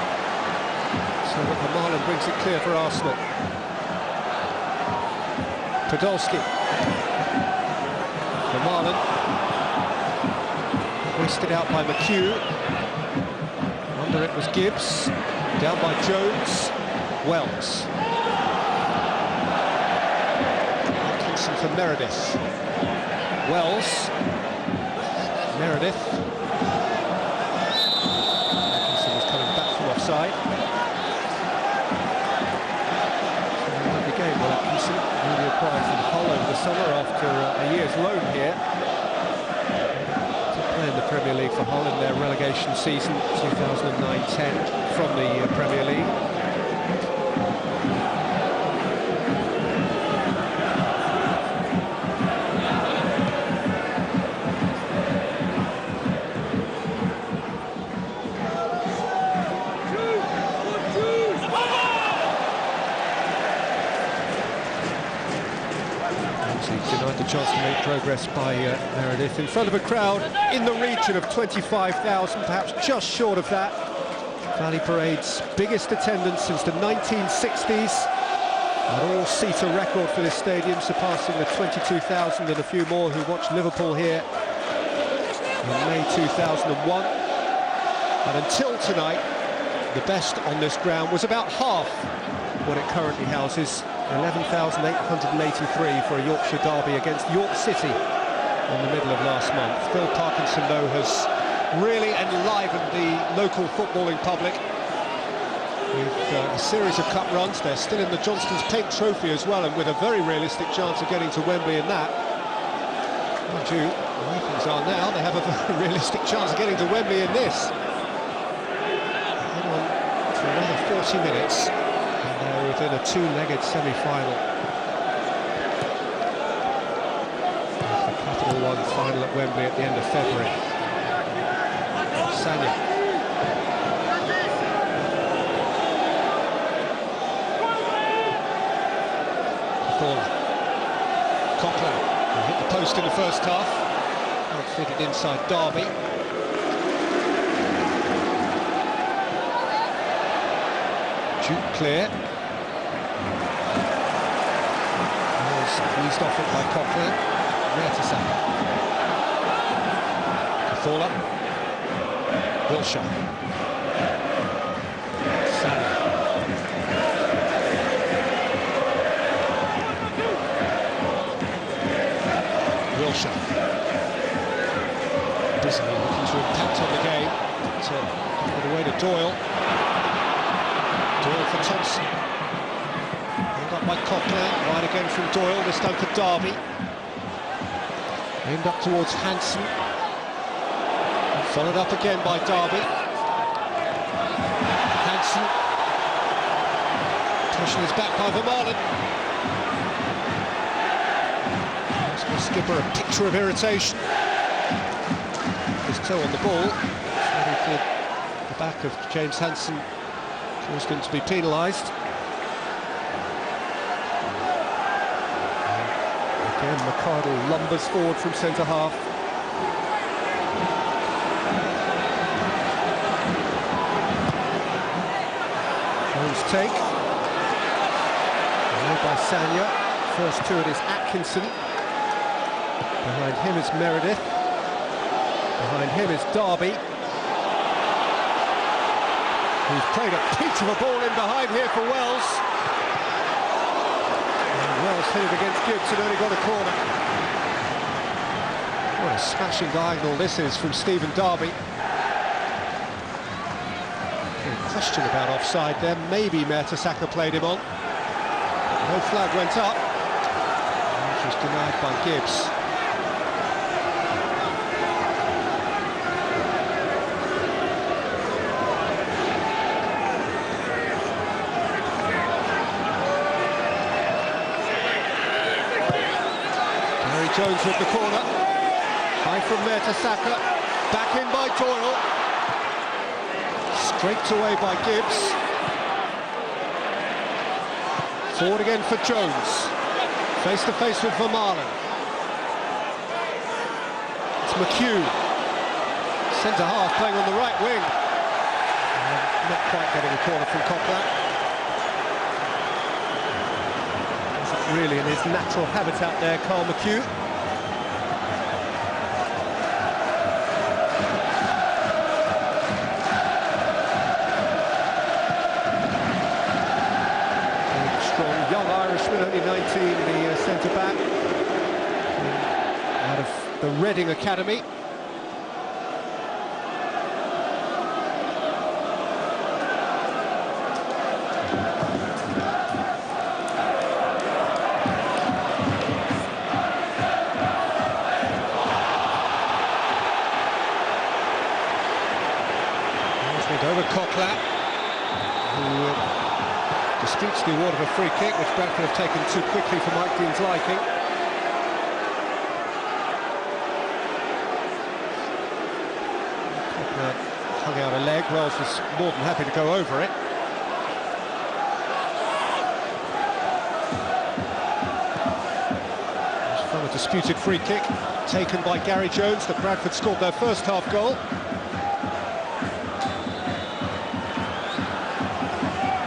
Speaker 1: So that Vermaelen brings it clear for Arsenal. Podolski. Vermaelen. Hoisted out by McHugh. Under it was Gibbs. Down by Jones. Wells. Atkinson for Meredith. Wells. Meredith. Atkinson was coming back from offside. The game, well, Atkinson, newly acquired from Hull over the summer after a year's loan here. To play in the Premier League for Hull in their relegation season 2009-10 from the Premier League. Denied the chance to make progress by Meredith in front of a crowd in the region of 25,000, perhaps just short of that. Valley Parade's biggest attendance since the 1960s. An all-seater record for this stadium, surpassing the 22,000 and a few more who watched Liverpool here in May 2001. And until tonight, the best on this ground was about half what it currently houses. 11,883 for a Yorkshire derby against York City in the middle of last month. Phil Parkinson, though, has really enlivened the local footballing public with a series of cup runs. They're still in the Johnston's Paint Trophy as well, and with a very realistic chance of getting to Wembley in that. Mind you, the way things are now, they have a very realistic chance of getting to Wembley in this. Head on for another 40 minutes. They're within a two-legged semi-final. The Capital One final at Wembley at the end of February. Sanya. Thorne. Coughlin. Hit the post in the first half. Outfitted inside Derby. Shoot clear. Squeezed off it by Coughlin. Mertesacker. Cathala. Wilshere. Salah. Wilshere. Busily looking to impact on the game. To give it away to Doyle. Doyle for Thompson. Held up by Coughlin, right again from Doyle, this time for Derby. Aimed up towards Hansen. Followed up again by Derby. Hansen. Pushing his back by Vermaelen. Gives the skipper a picture of irritation. His toe on the ball. Heading for the back of James Hansen. He's going to be penalised. Again, McArdle lumbers forward from centre-half. Jones take. Made by Sanya. First to it is Atkinson. Behind him is Meredith. Behind him is Derby. Who's played a piece of a ball in behind here for Wells. And Wells hit it against Gibbs and only got a corner. What a smashing diagonal this is from Stephen Derby. A question about offside there. Maybe Mertesacker played him on. No flag went up. Which was denied by Gibbs. Jones with the corner. High from Mertesacker. Back in by Doyle. Straight away by Gibbs. Forward again for Jones. Face to face with Vermaelen. It's McHugh. Centre half playing on the right wing. And not quite getting a corner from Coquelin. Wasn't really in his natural habitat there, Carl McHugh. Strong young Irishman, only 19, the centre-back, out of the Reading Academy. Over Coquelin, who disputes the award of a free kick, which Bradford have taken too quickly for Mike Dean's liking. Coquelin hung out a leg. Wells was more than happy to go over it. From a disputed free kick taken by Gary Jones, that Bradford scored their first half goal.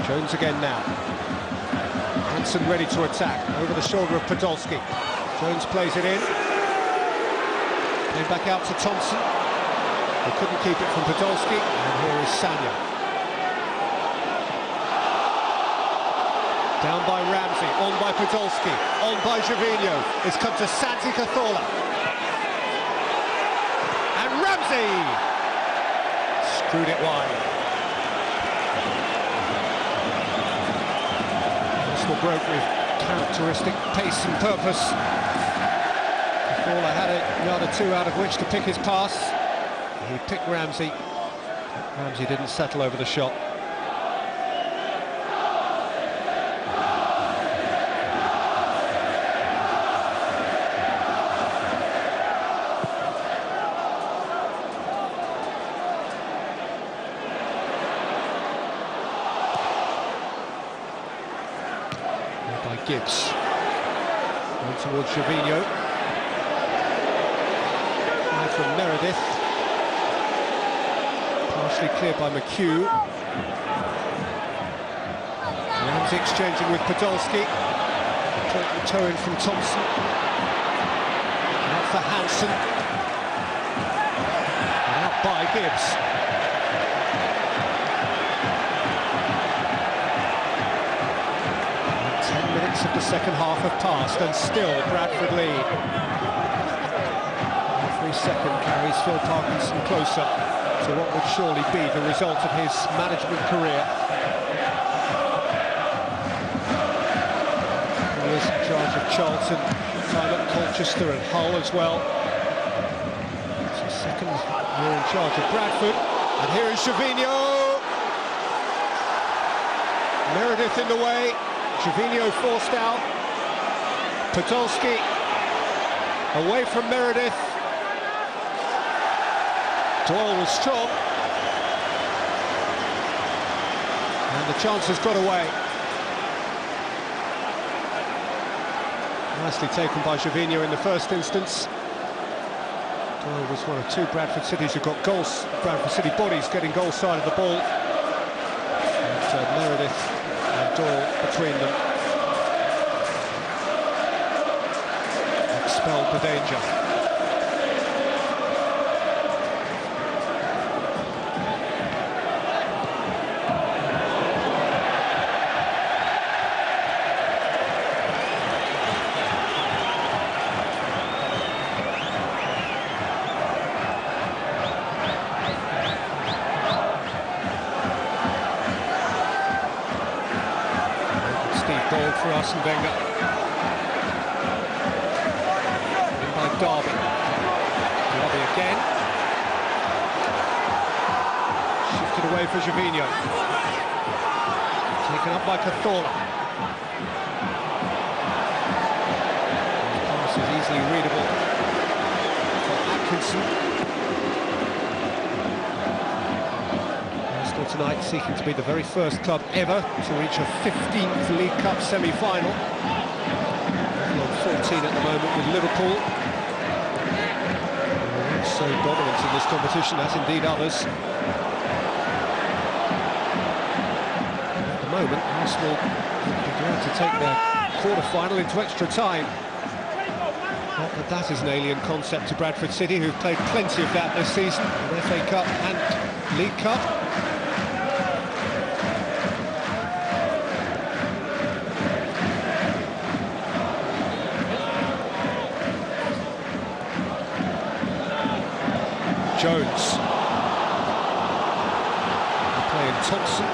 Speaker 1: Jones again now. Hansen ready to attack, over the shoulder of Podolski. Jones plays it in. Came back out to Thompson. They couldn't keep it from Podolski, and here is Sanya. Down by Ramsey, on by Podolski, on by Gervinho. It's come to Santi Cazorla. And Ramsey! Screwed it wide. Broke with characteristic pace and purpose. Cazorla had a yard or two out of which to pick his pass. He picked Ramsey. Ramsey didn't settle over the shot. Gibbs going towards Gervinho. Now from Meredith, partially cleared by McHugh. Ramsey exchanging with Podolski. Important toe in from Thompson. Out for Hansen. And out by Gibbs. Of the second half have passed, and still Bradford lead. Every second carries Phil Parkinson closer to what would surely be the result of his management career. He is in charge of Charlton, time at Colchester and Hull as well. It's his second year in charge of Bradford, and here is Gervinho. Meredith in the way. Gervinho forced out. Podolski away from Meredith. Doyle was strong. And the chance has got away. Nicely taken by Gervinho in the first instance. Doyle was one of two Bradford Cities who got goals, Bradford City bodies getting goal side of the ball. And Meredith and Doyle between them expelled the danger. Goal for Arsene Wenger. In by Derby. Derby again. Shifted away for Gervinho. Taken up by Cazorla. The pass is easily readable for Atkinson. Tonight, seeking to be the very first club ever to reach a 15th League Cup semi-final. 14 at the moment with Liverpool. So dominant in this competition, as indeed others. moment, Arsenal would be glad to take their quarter-final into extra time. Not that that is an alien concept to Bradford City, who've played plenty of that this season, an FA Cup and League Cup. Jones. They're playing Thompson.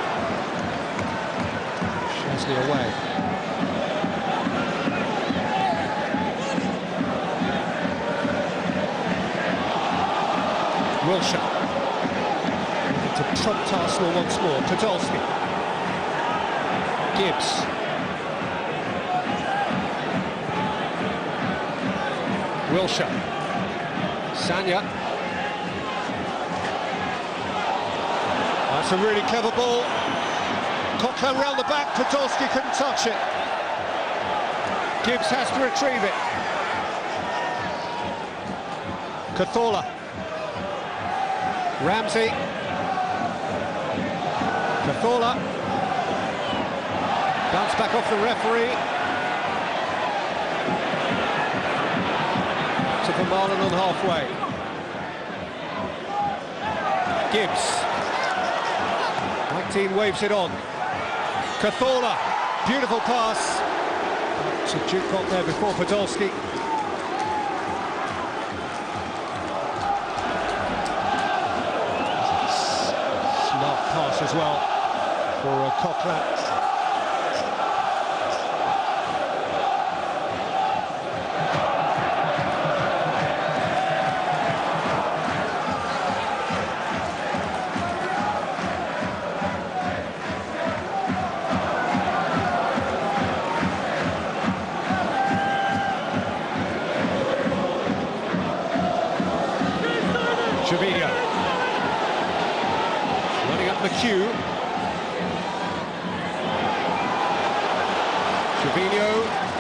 Speaker 1: Chesley away. Wilshere. To prompt Arsenal once more. Podolski. Gibbs. Wilshere. Sanya. That's a really clever ball. Coquelin round the back, Podolski couldn't touch it. Gibbs has to retrieve it. Cazorla. Ramsey. Cazorla. Bounce back off the referee. To Vermaelen on halfway. Gibbs. Dean waves it on. Cazorla, beautiful pass. So Duke got there before Podolski. Smart pass as well for Coquelin. Gervinho running up the queue. Gervinho,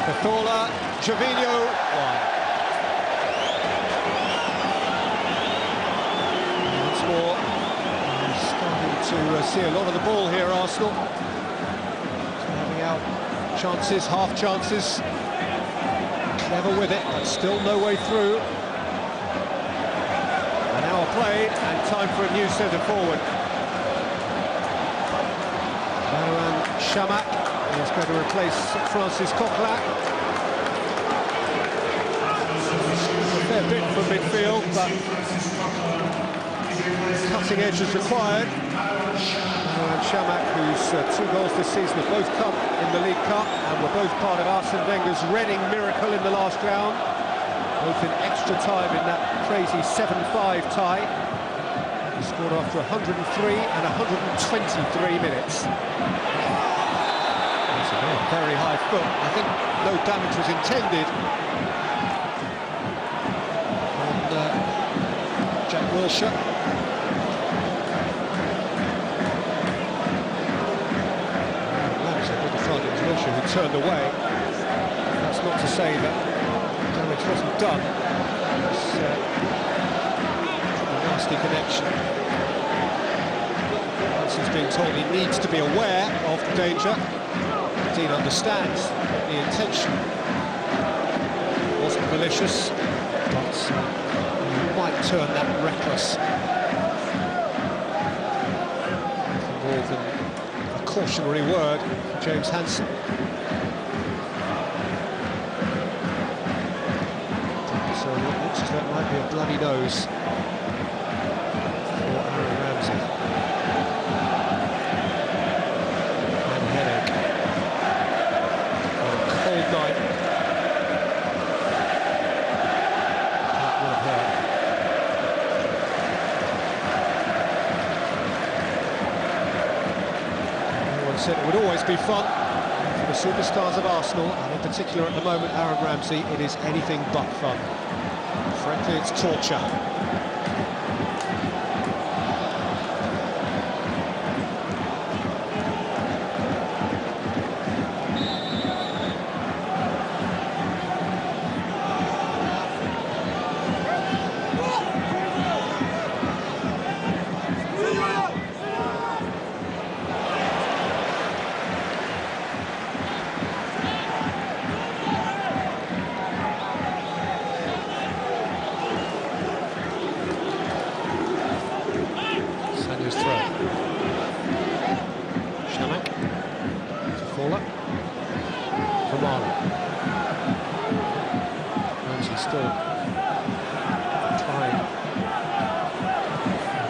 Speaker 1: Cazorla, Gervinho, wide. Once more, starting to see a lot of the ball here, Arsenal. Having out chances, half chances. Clever with it, but still no way through. Play and time for a new centre forward. Marouane Chamakh is going to replace Francis Coquelin. A fair bit from midfield, but cutting edge is required. Marouane Chamakh, whose 2 goals this season have both come in the League Cup and were both part of Arsene Wenger's Reading miracle in the last round. Both in extra time in that crazy 7-5 tie. He scored after 103 and 123 minutes. That's a very high foot. I think no damage was intended on Jack Wilshere. I didn't find it was Wilshere who turned away. That's not to say that damage wasn't done. It's a nasty connection. Hanson's being told he needs to be aware of the danger. Dean understands the intention. It wasn't malicious, but you might turn that reckless. Nothing more than a cautionary word for James Hanson. So it looks as though it might be a bloody nose for Aaron Ramsey. And headache. On a cold night. That would have hurt. Everyone said it would always be fun for the superstars of Arsenal, and in particular at the moment Aaron Ramsey. It is anything but fun. Frankly, it's torture. Shaktola. Vermaelen. Ramsey still trying.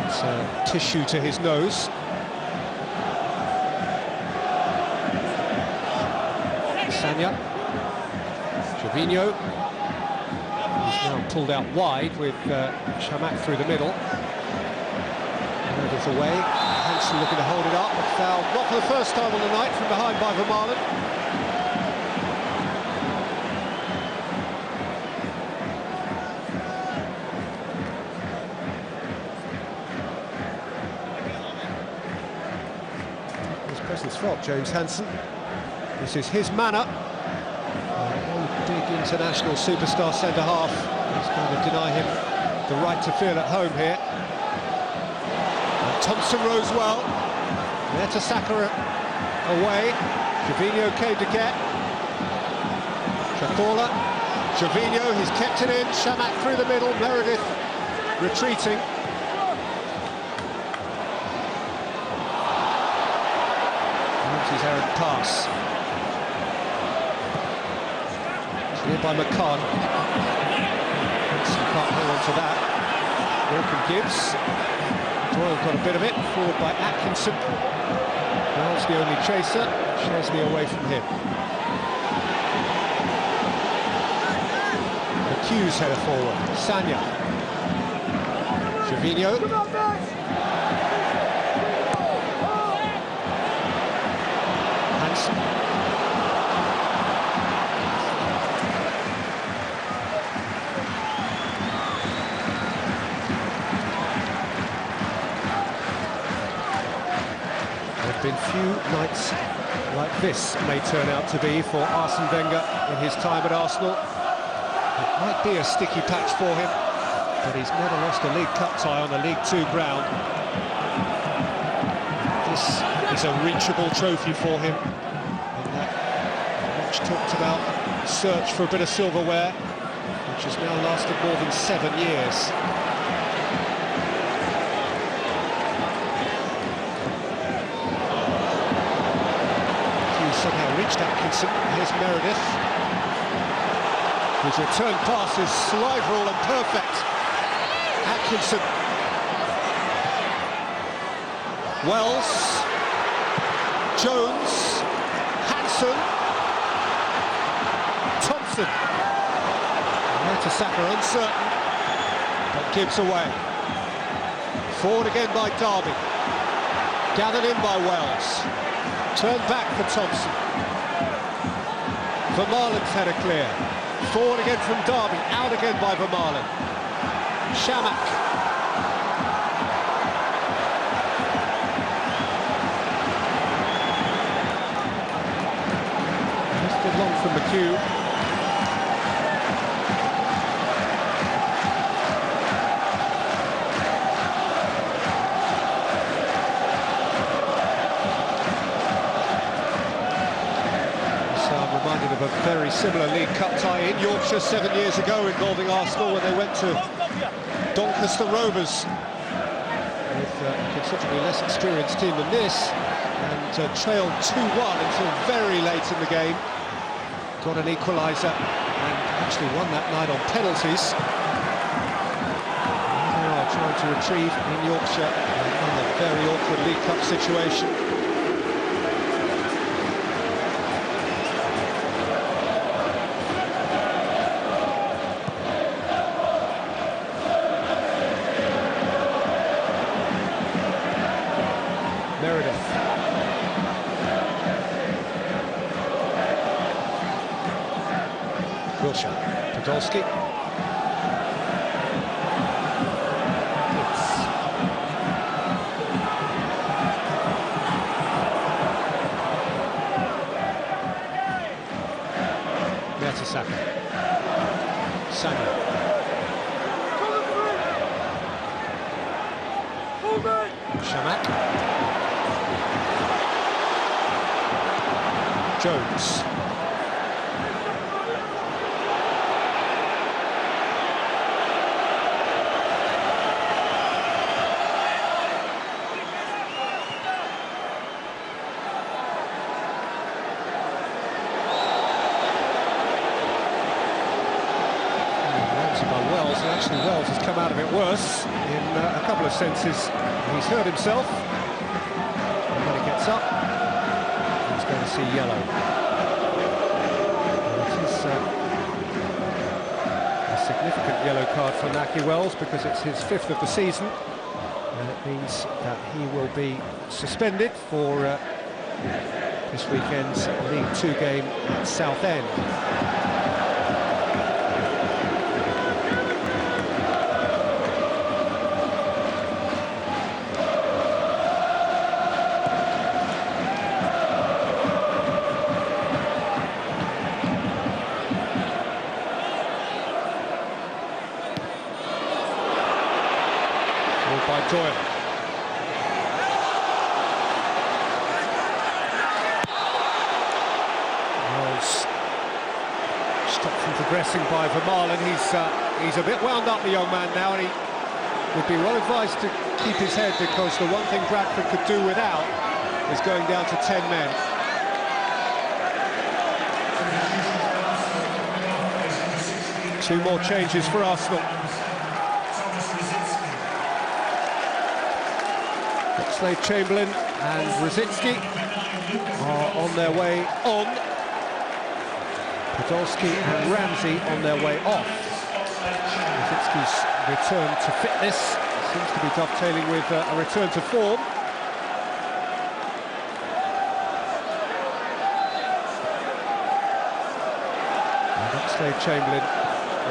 Speaker 1: It's tissue to his nose. Sanya. Gervinho. He's now pulled out wide with Chamakh through the middle. Meredith away. Hansen looking to hold it up, but foul not for the first time on the night from behind by Vermaelen. His presence felt, James Hansen. This is his manner. One big international superstar centre-half is going to deny him the right to feel at home here. And Thompson rose well. Mertesacker away. Gervinho came to get. Shaktola. Gervinho, he's kept it in. Chamakh through the middle. Meredith retreating. His errant pass. Cleared by McCann. Can't hold on to that. Walker gives. Doyle got a bit of it. Forward by Atkinson. Wells the only chaser. Chesley away from him. The Q's header forward. Sanya. Gervinho. Hansen. Been few nights like this may turn out to be for Arsene Wenger in his time at Arsenal. It might be a sticky patch for him, but he's never lost a League Cup tie on a League Two ground. This is a reachable trophy for him. And that much talked about search for a bit of silverware, which has now lasted more than 7 years. Somehow reached Atkinson. Here's Meredith. His return pass is sliveral and perfect. Atkinson. Wells. Jones. Hansen. Thompson. Mertesacker uncertain, but gives away. Forward again by Derby. Gathered in by Wells. Turned back for Thompson. Vermaelen's header clear. Forward again from Derby. Out again by Vermaelen. Chamakh. Just long from McHugh. Reminded of a very similar League Cup tie in Yorkshire 7 years ago involving Arsenal when they went to Doncaster Rovers with a considerably less experienced team than this, and trailed 2-1 until very late in the game. Got an equaliser and actually won that night on penalties. They are trying to retrieve in Yorkshire in a very awkward League Cup situation. Meredith. Wilshere. Podolski. Mertesacker. Sanya. Chamakh. Jones. Actually, Wells has come out of it worse in a couple of senses. He's hurt himself. And when he gets up, he's going to see yellow. And it is a significant yellow card for Nahki Wells because it's his 5th of the season. And it means that he will be suspended for this weekend's League 2 game at Southend. By Doyle. Wells stopped from progressing by Vermaelen. He's a bit wound up, the young man, now, and he would be well advised to keep his head because the one thing Bradford could do without is going down to 10 men. Two more changes for Arsenal. Oxlade-Chamberlain and Rosicky are on their way on. Podolski and Ramsey on their way off. Rosicki's return to fitness seems to be dovetailing with a return to form. And Oxlade-Chamberlain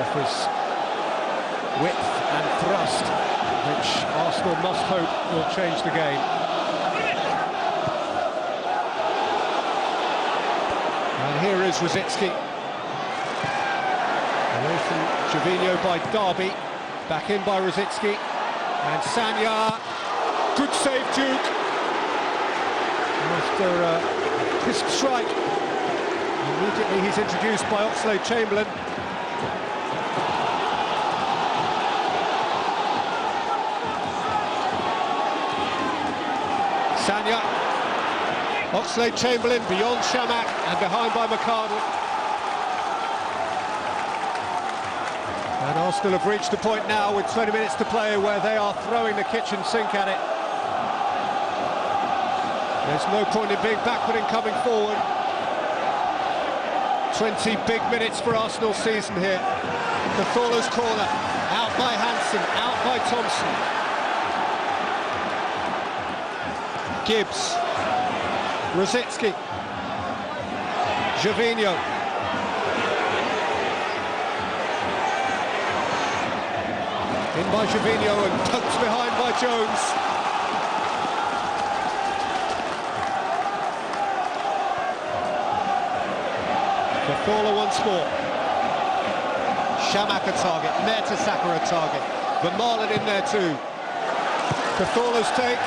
Speaker 1: offers width and thrust, which Arsenal must hope will change the game. And here is Rosicky. Away from Gervinho by Derby. Back in by Rosicky. And Sanya. Good save, Duke. After a crisp strike. Immediately he's introduced by Oxlade-Chamberlain. Sanya, Oxlade-Chamberlain beyond Shamak and behind by McArdle. And Arsenal have reached a point now with 20 minutes to play where they are throwing the kitchen sink at it. There's no point in being backward in coming forward. 20 big minutes for Arsenal's season here. Cathola's corner, out by Hansen, out by Thompson. Gibbs, Rosicky, Gervinho, in by Gervinho and poked behind by Jones. Cathola once more. Shamak a target, Mertesacker a target, Vermaelen in there too. Cathola's take.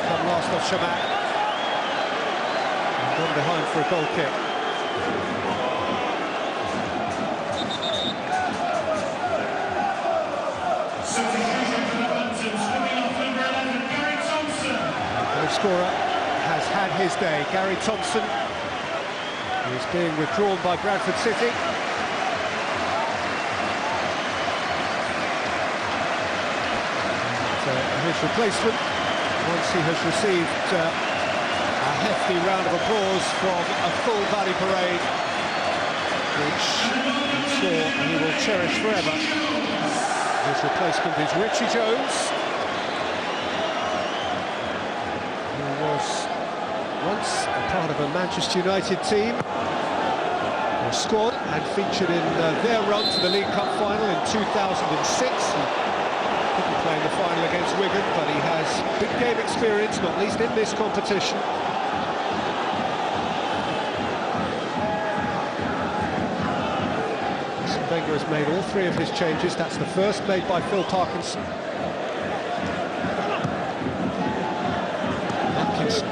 Speaker 1: Come last off Shamak. And gone behind for a goal kick. The scorer has had his day. Gary Thompson is being withdrawn by Bradford City. And his replacement, once he has received a hefty round of applause from a full Valley parade, which I'm sure he will cherish forever. His replacement is Richie Jones, who was once a part of a Manchester United team, or squad, and featured in their run to the League Cup final in 2006. Couldn't play in the final against Wigan, but he has big game experience, not least in this competition. Wenger has made all three of his changes. That's the first made by Phil Parkinson. Atkinson.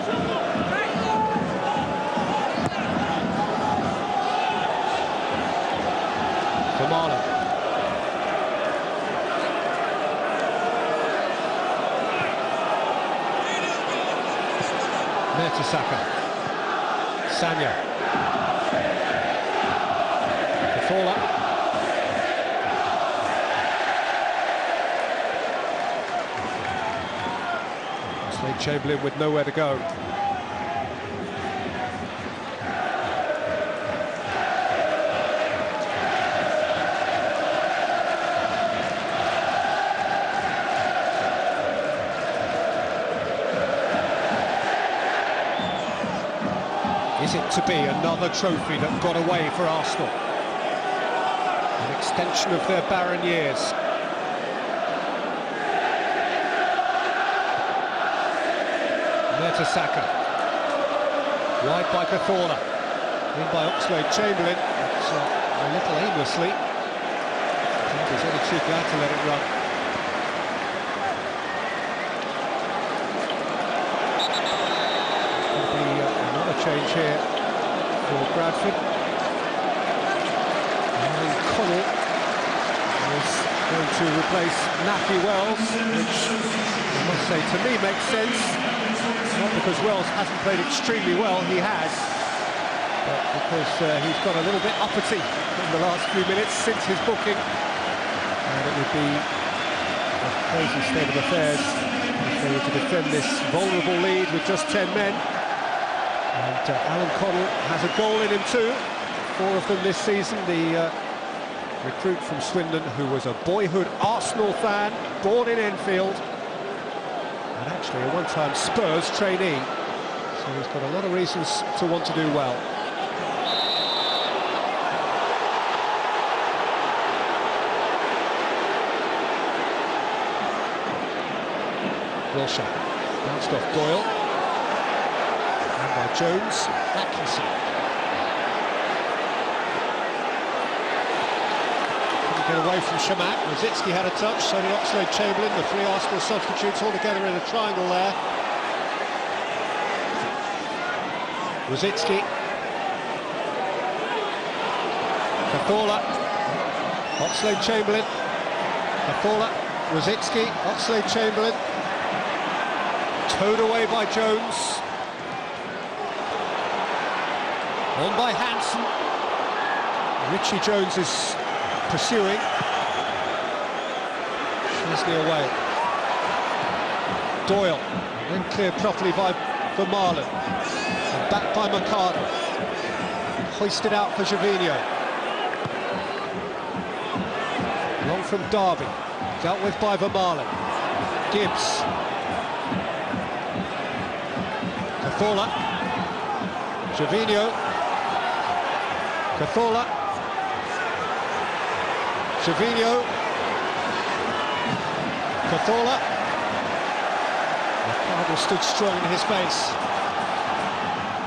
Speaker 1: Vermaelen. Mertesacker. Sanya. Cathola. Chamberlain with nowhere to go. Is it to be another trophy that got away for Arsenal? An extension of their barren years. Saka. Wide by Cazorla. In by Oxlade-Chamberlain. It's a little aimlessly. I think he's only too glad to let it run. There'll be another change here for Bradford. And Connell is going to replace Matthew Wells, which I must say to me makes sense. Not because Wells hasn't played extremely well, he has, but because he's got a little bit uppity in the last few minutes since his booking, and it would be a crazy state of affairs if they were to defend this vulnerable lead with just 10 men. And Alan Connell has a goal in him too, 4 of them this season. The recruit from Swindon, who was a boyhood Arsenal fan, born in Enfield, and actually a one-time Spurs trainee, so he's got a lot of reasons to want to do well. Wilshere, bounced off Doyle, and by Jones, Atkinson. Get away from Shamak. Rosicki had a touch, so did Oxlade-Chamberlain. The 3 Arsenal substitutes all together in a triangle there. Rosicki. Cazorla. Oxlade-Chamberlain. Cazorla. Rosicki. Oxlade-Chamberlain. Towed away by Jones. On by Hansen. Richie Jones is pursuing. Schlesney away. Doyle, then cleared properly by Vermaelen. And back by Mercado. Hoisted out for Gervinho. Long from Derby. Dealt with by Vermaelen. Gibbs. Cazorla. Gervinho. Cazorla. Gervinho, Cazorla. Ricardo stood strong in his base.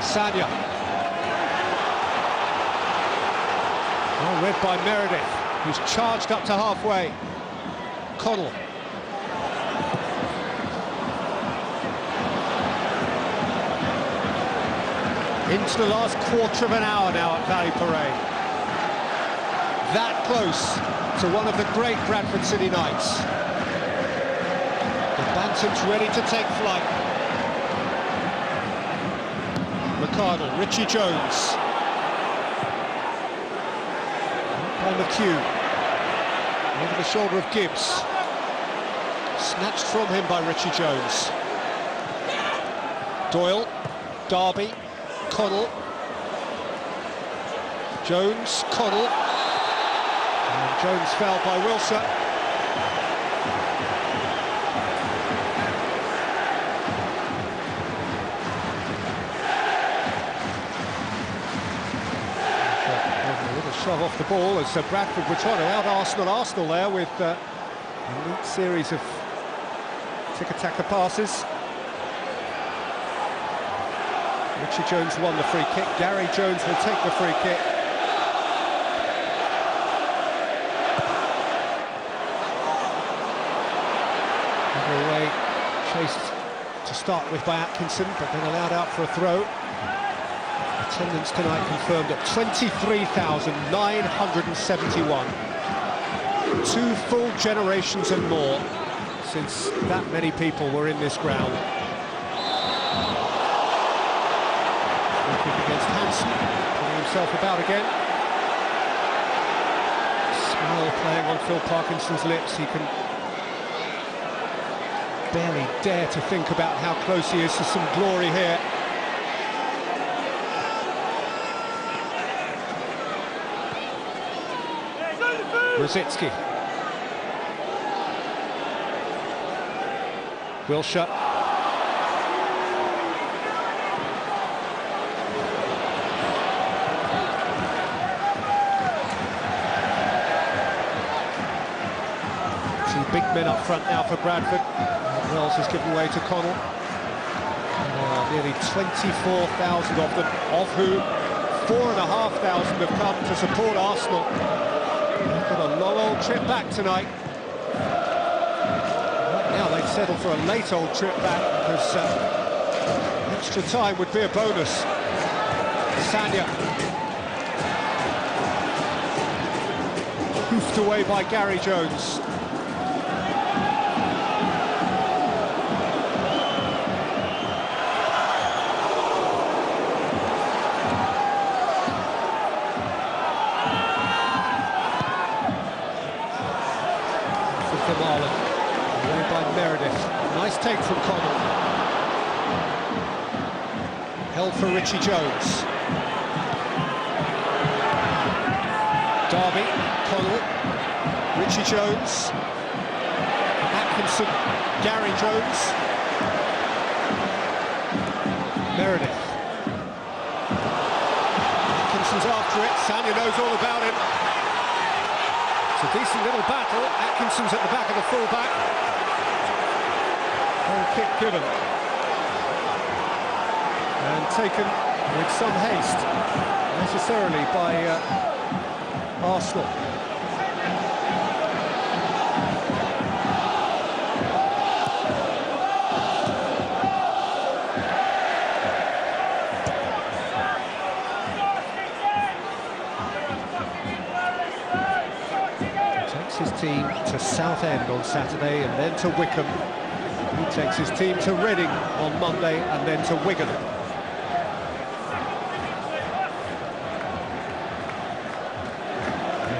Speaker 1: Sanya. Oh, read by Meredith, who's charged up to halfway. Connell. Into the last quarter of an hour now at Valley Parade. That close to one of the great Bradford City nights. The Bantams ready to take flight. Mercado, Richie Jones. By McHugh. Over the shoulder of Gibbs. Snatched from him by Richie Jones. Doyle, Derby, Connell. Jones, Connell. And Jones fell by Wilshere. A little shove off the ball as Bradford were trying to out-Arsenal there with a neat series of tiki-taka passes. Richie Jones won the free kick. Gary Jones will take the free kick. Away, chased to start with by Atkinson, but then allowed out for a throw. Attendance tonight confirmed at 23,971. 2 full generations and more since that many people were in this ground. Looking against Hansen, putting himself about again. Smile playing on Phil Parkinson's lips. He can barely dare to think about how close he is to some glory here. Rosicki. Wilshere. Two big men up front now for Bradford. Wells has given way to Connell. Nearly 24,000 of them, of whom 4,500 have come to support Arsenal. They've got a long old trip back tonight. Right now they'd settle for a late old trip back because extra time would be a bonus. Sanya. Hoofed away by Gary Jones. Away by Meredith. Nice take from Connell. Held for Richie Jones. Derby, Connell, Richie Jones, Atkinson, Gary Jones, Meredith. Atkinson's after it. Sanya knows all about him. It's a decent little battle. Atkinson's at the back of the full-back. Goal kick given. And taken with some haste, necessarily, by Arsenal. His team to Southend on Saturday and then to Wickham. He takes his team to Reading on Monday and then to Wigan. We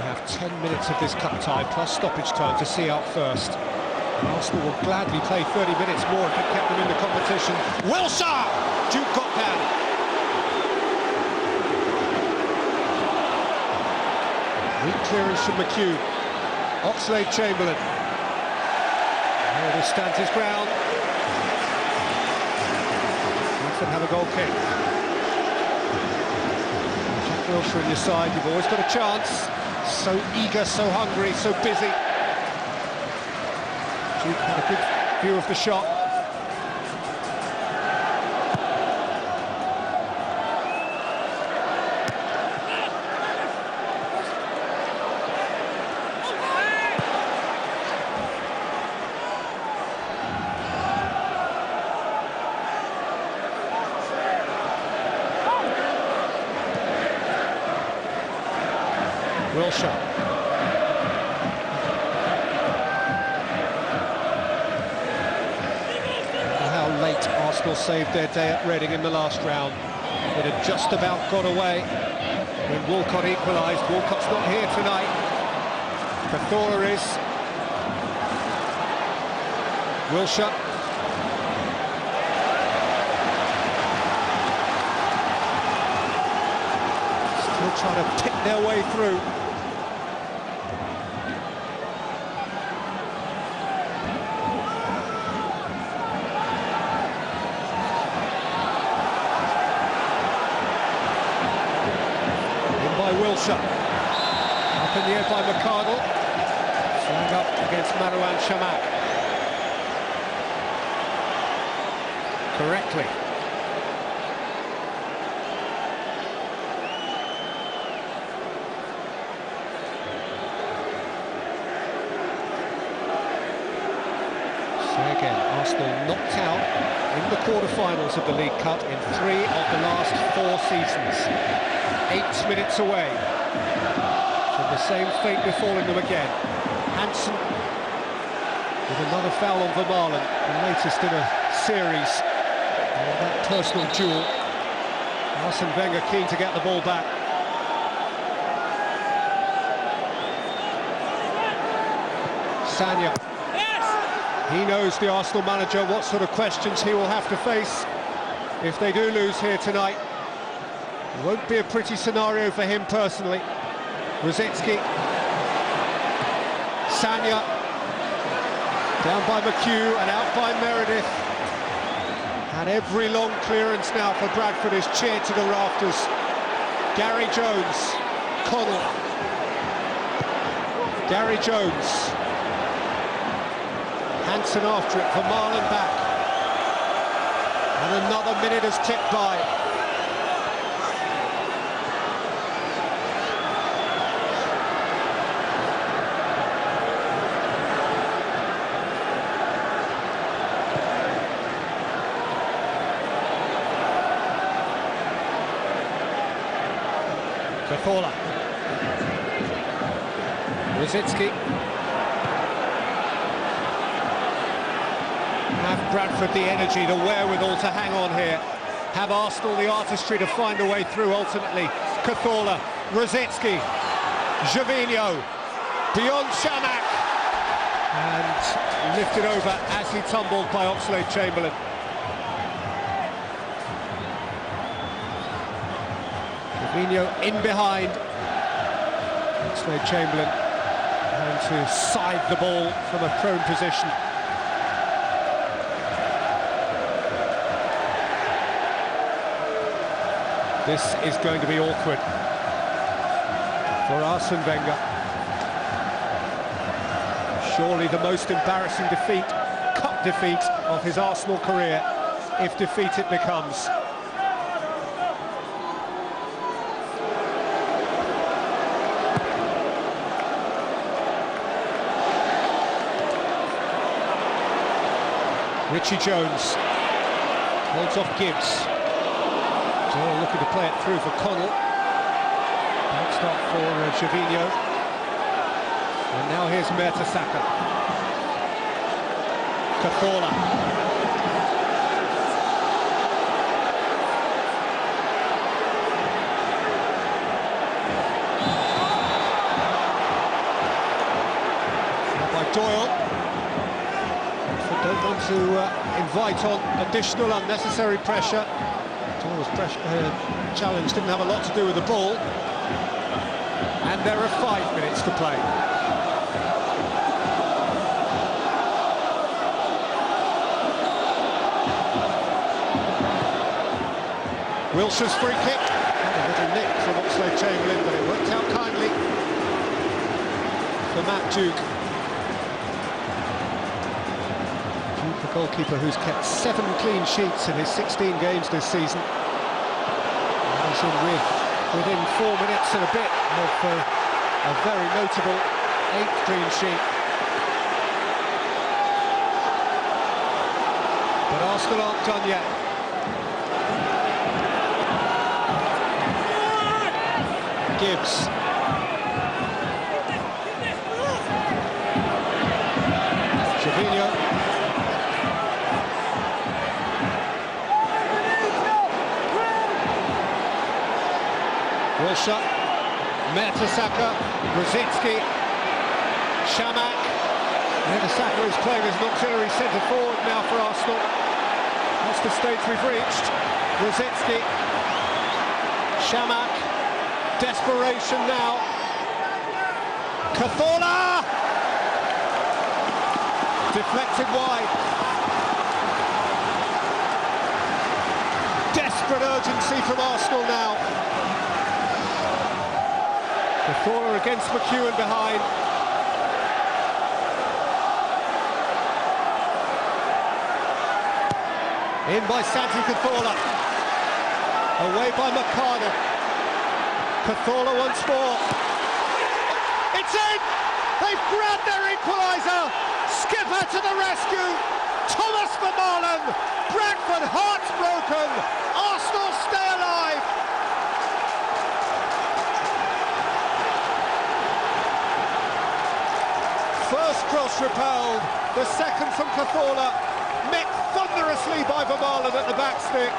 Speaker 1: have 10 minutes of this cup tie plus stoppage time to see out first. Arsenal will gladly play 30 minutes more if it kept them in the competition. Wilshere! Duke got down. Weak clearance from McHugh. Oxlade-Chamberlain. Will stand his ground. Bradford have a goal kick. Jack Wilshere on your side, you've always got a chance. So eager, so hungry, so busy. Duke had a good view of the shot. Wilshere. How late Arsenal saved their day at Reading in the last round. It had just about got away when Walcott equalised. Walcott's not here tonight. Cazorla is. Wilshere. Still trying to pick their way through. Wilshere. Up in the air by McCardle. Flag up against Marouane Chamakh. Correctly. So again, Arsenal knocked out in the quarter-finals of the League Cup in 3 of the last 4 seasons. 8 minutes away from the same fate befalling them again. Hansen with another foul on Vermaelen, the latest in a series of that personal duel. Arsene Wenger keen to get the ball back. Sanya. Yes! He knows, the Arsenal manager, what sort of questions he will have to face if they do lose here tonight. It won't be a pretty scenario for him personally. Rosicky, Sanya, down by McHugh and out by Meredith. And every long clearance now for Bradford is cheered to the rafters. Gary Jones, Connell, Gary Jones. Hansen after it for Marlon back. And another minute has ticked by. Cazorla. Rosicky. Have Bradford the energy, the wherewithal to hang on here. Have Arsenal the artistry to find a way through ultimately. Cazorla, Rosicky, Gervinho, beyond Shamak. And lifted over as he tumbled by Oxlade-Chamberlain. Gervinho in behind. Oxlade-Chamberlain trying to side the ball from a prone position. This is going to be awkward for Arsene Wenger. Surely the most embarrassing defeat, cup defeat of his Arsenal career, if defeat it becomes. Richie Jones holds off Gibbs. Looking to play it through for Connell. Bounced off for Gervinho. And now here's Mertesacker. Cazorla. By Doyle. So don't want to invite on additional unnecessary pressure. Was challenge didn't have a lot to do with the ball, and there are 5 minutes to play. Wilshere's free kick, a little nick from Oxlade-Chamberlain, but it worked out kindly for Matt Duke. Duke, the goalkeeper who's kept 7 clean sheets in his 16 games this season. Within 4 minutes and a bit of a very notable 8th clean sheet. But Arsenal aren't done yet. Gibbs. Gervinho. Wilshere, Mertesacker, Rosicky, Shamak. Mertesacker is playing as an auxiliary centre-forward now for Arsenal. That's the stage we've reached. Rosicky, Shamak, desperation now. Cazorla! Deflected wide. Desperate urgency from Arsenal now. Cazorla against McHugh behind. In by Santi Cazorla. Away by Mercado. Cazorla once more. It's in! They've grabbed their equaliser! Skipper to the rescue! Thomas Vermaelen! Bradford hearts broken! Arsenal stay alive! First cross repelled, the second from Cazorla, met thunderously by Vermaelen at the back stick.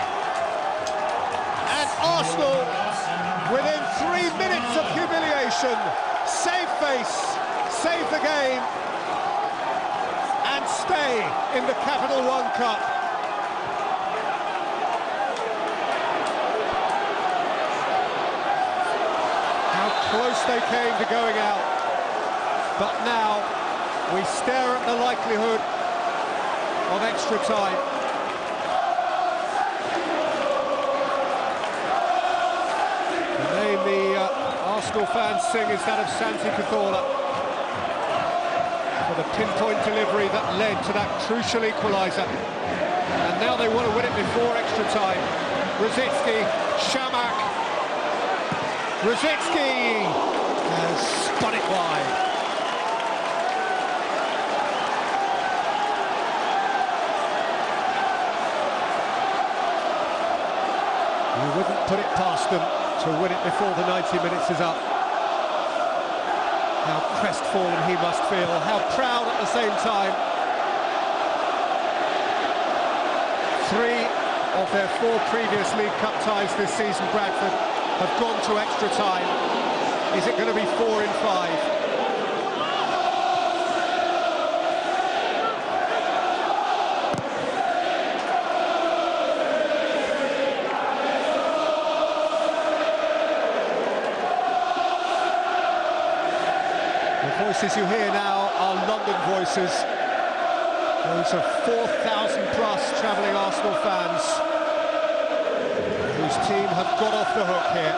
Speaker 1: And Arsenal, within 3 minutes of humiliation, save face, save the game, and and stay in the Capital One Cup. How close they came to going out. But now we stare at the likelihood of extra time. The name the Arsenal fans sing is that of Santi Cazorla, for the pinpoint delivery that led to that crucial equaliser. And now they want to win it before extra time. Rosicky, Shamak. Rosicky has spun it wide. You wouldn't put it past them to win it before the 90 minutes is up. How crestfallen he must feel, how proud at the same time. 3 of their 4 previous League Cup ties this season, Bradford, have gone to extra time. Is it going to be 4 in 5? The voices you hear now are London voices. Those are 4,000 plus travelling Arsenal fans whose team have got off the hook here.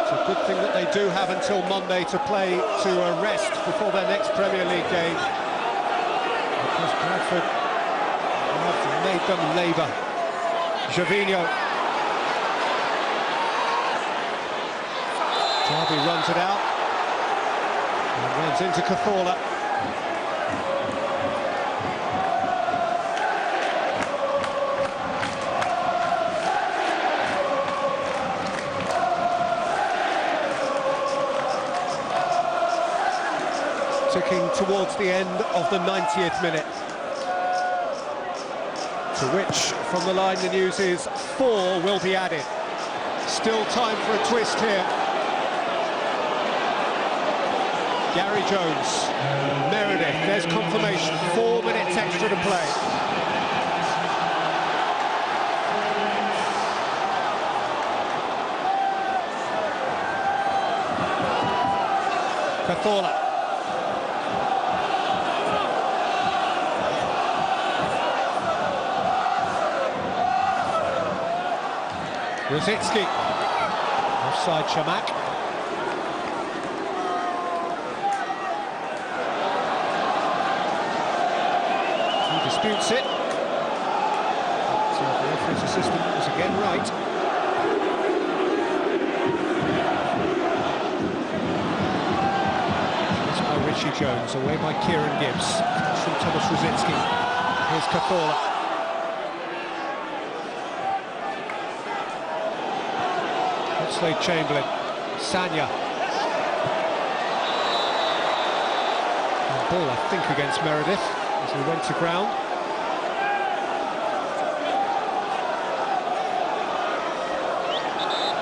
Speaker 1: It's a good thing that they do have until Monday to play to a rest before their next Premier League game, because Bradford have made them labour. Gervinho. Derby runs it out and runs into Cazorla. Ticking towards the end of the 90th minute, to which, from the line, the news is 4 will be added. Still time for a twist here. Gary Jones, Meredith, there's confirmation, 4 minutes extra to play. Cazorla. Rosicky. Offside Shamak. Disputes it. So the referee's assistant was again right. It's by Richie Jones, away by Kieran Gibbs. From Thomas Rosicky. Here's Cazorla. Oxlade-Chamberlain. Sanya. Ball, I think, against Meredith as he went to ground.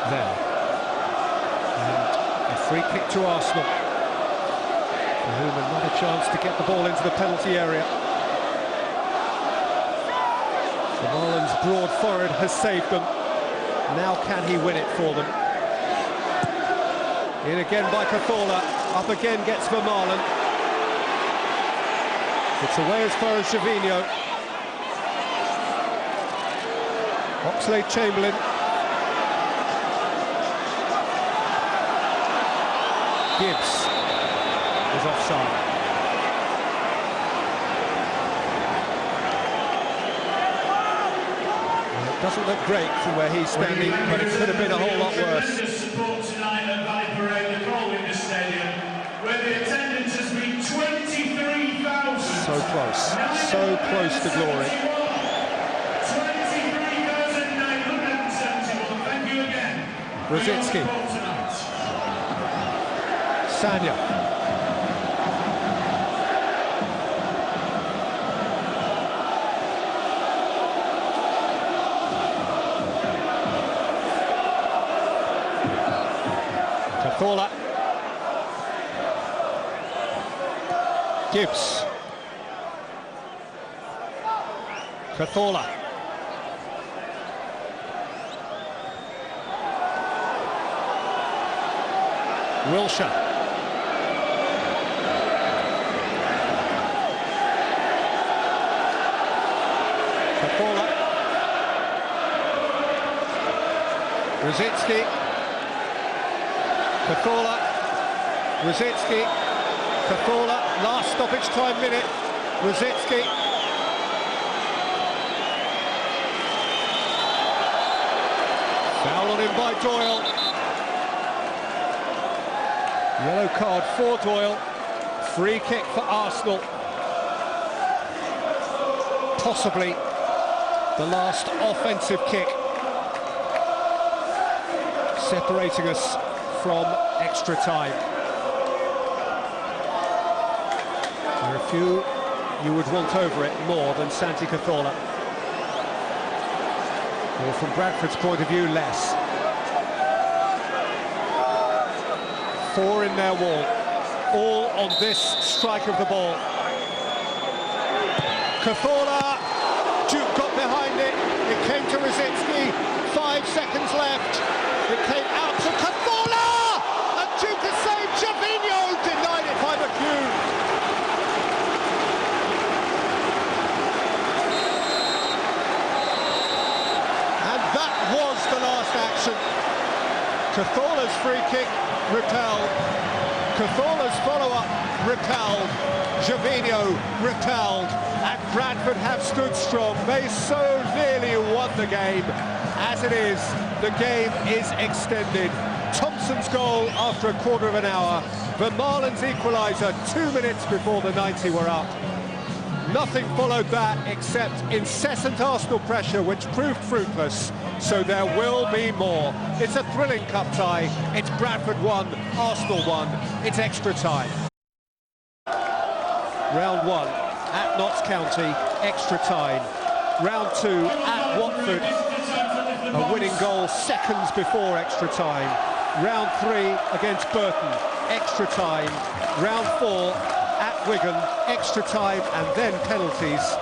Speaker 1: There. And a free kick to Arsenal, for whom another chance to get the ball into the penalty area. The Marlins' broad forehead has saved them. Now can he win it for them? In again by Cazorla. Up again gets Vermaelen. It's away as far as Gervinho. Oxlade-Chamberlain. Gibbs is offside. Well, it doesn't look great from where he's standing, but it could have been a whole lot worse.
Speaker 2: Support tonight at Valley Parade, the Colwyn Stadium, where the attendance has been 23,000.
Speaker 1: So close to glory.
Speaker 2: 23,971. Thank you again.
Speaker 1: Rosicky. Sanya. Cazorla. Gibbs. Cazorla. Wilshere. Cazorla. Rosicki. Cazorla. Rosicki. Cazorla. Last stoppage time minute. Rosicki. Foul on him by Doyle. Yellow card for Doyle. Free kick for Arsenal. Possibly the last offensive kick, separating us from extra time. There are a few you would want over it more than Santi Cazorla. Or from Bradford's point of view, less. 4 in their wall, all on this strike of the ball. Cazorla, Duke got behind it, it came to Rosicki, 5 seconds left, it came out to Cazorla, and Duke has saved. Gervinho denied it by the few. Was the last action. Cazorla's free kick repelled. Cazorla's follow-up repelled. Gervinho repelled. And Bradford have stood strong. They so nearly won the game. As it is, the game is extended. Thompson's goal after a quarter of an hour. Vermaelen's equaliser 2 minutes before the 90 were up. Nothing followed that except incessant Arsenal pressure, which proved fruitless. So there will be more. It's a thrilling cup tie. It's Bradford 1, Arsenal 1. It's extra time. Round 1 at Notts County, extra time. Round 2 at Watford, a winning goal seconds before extra time. Round 3 against Burton, extra time. Round 4 at Wigan, extra time and then penalties.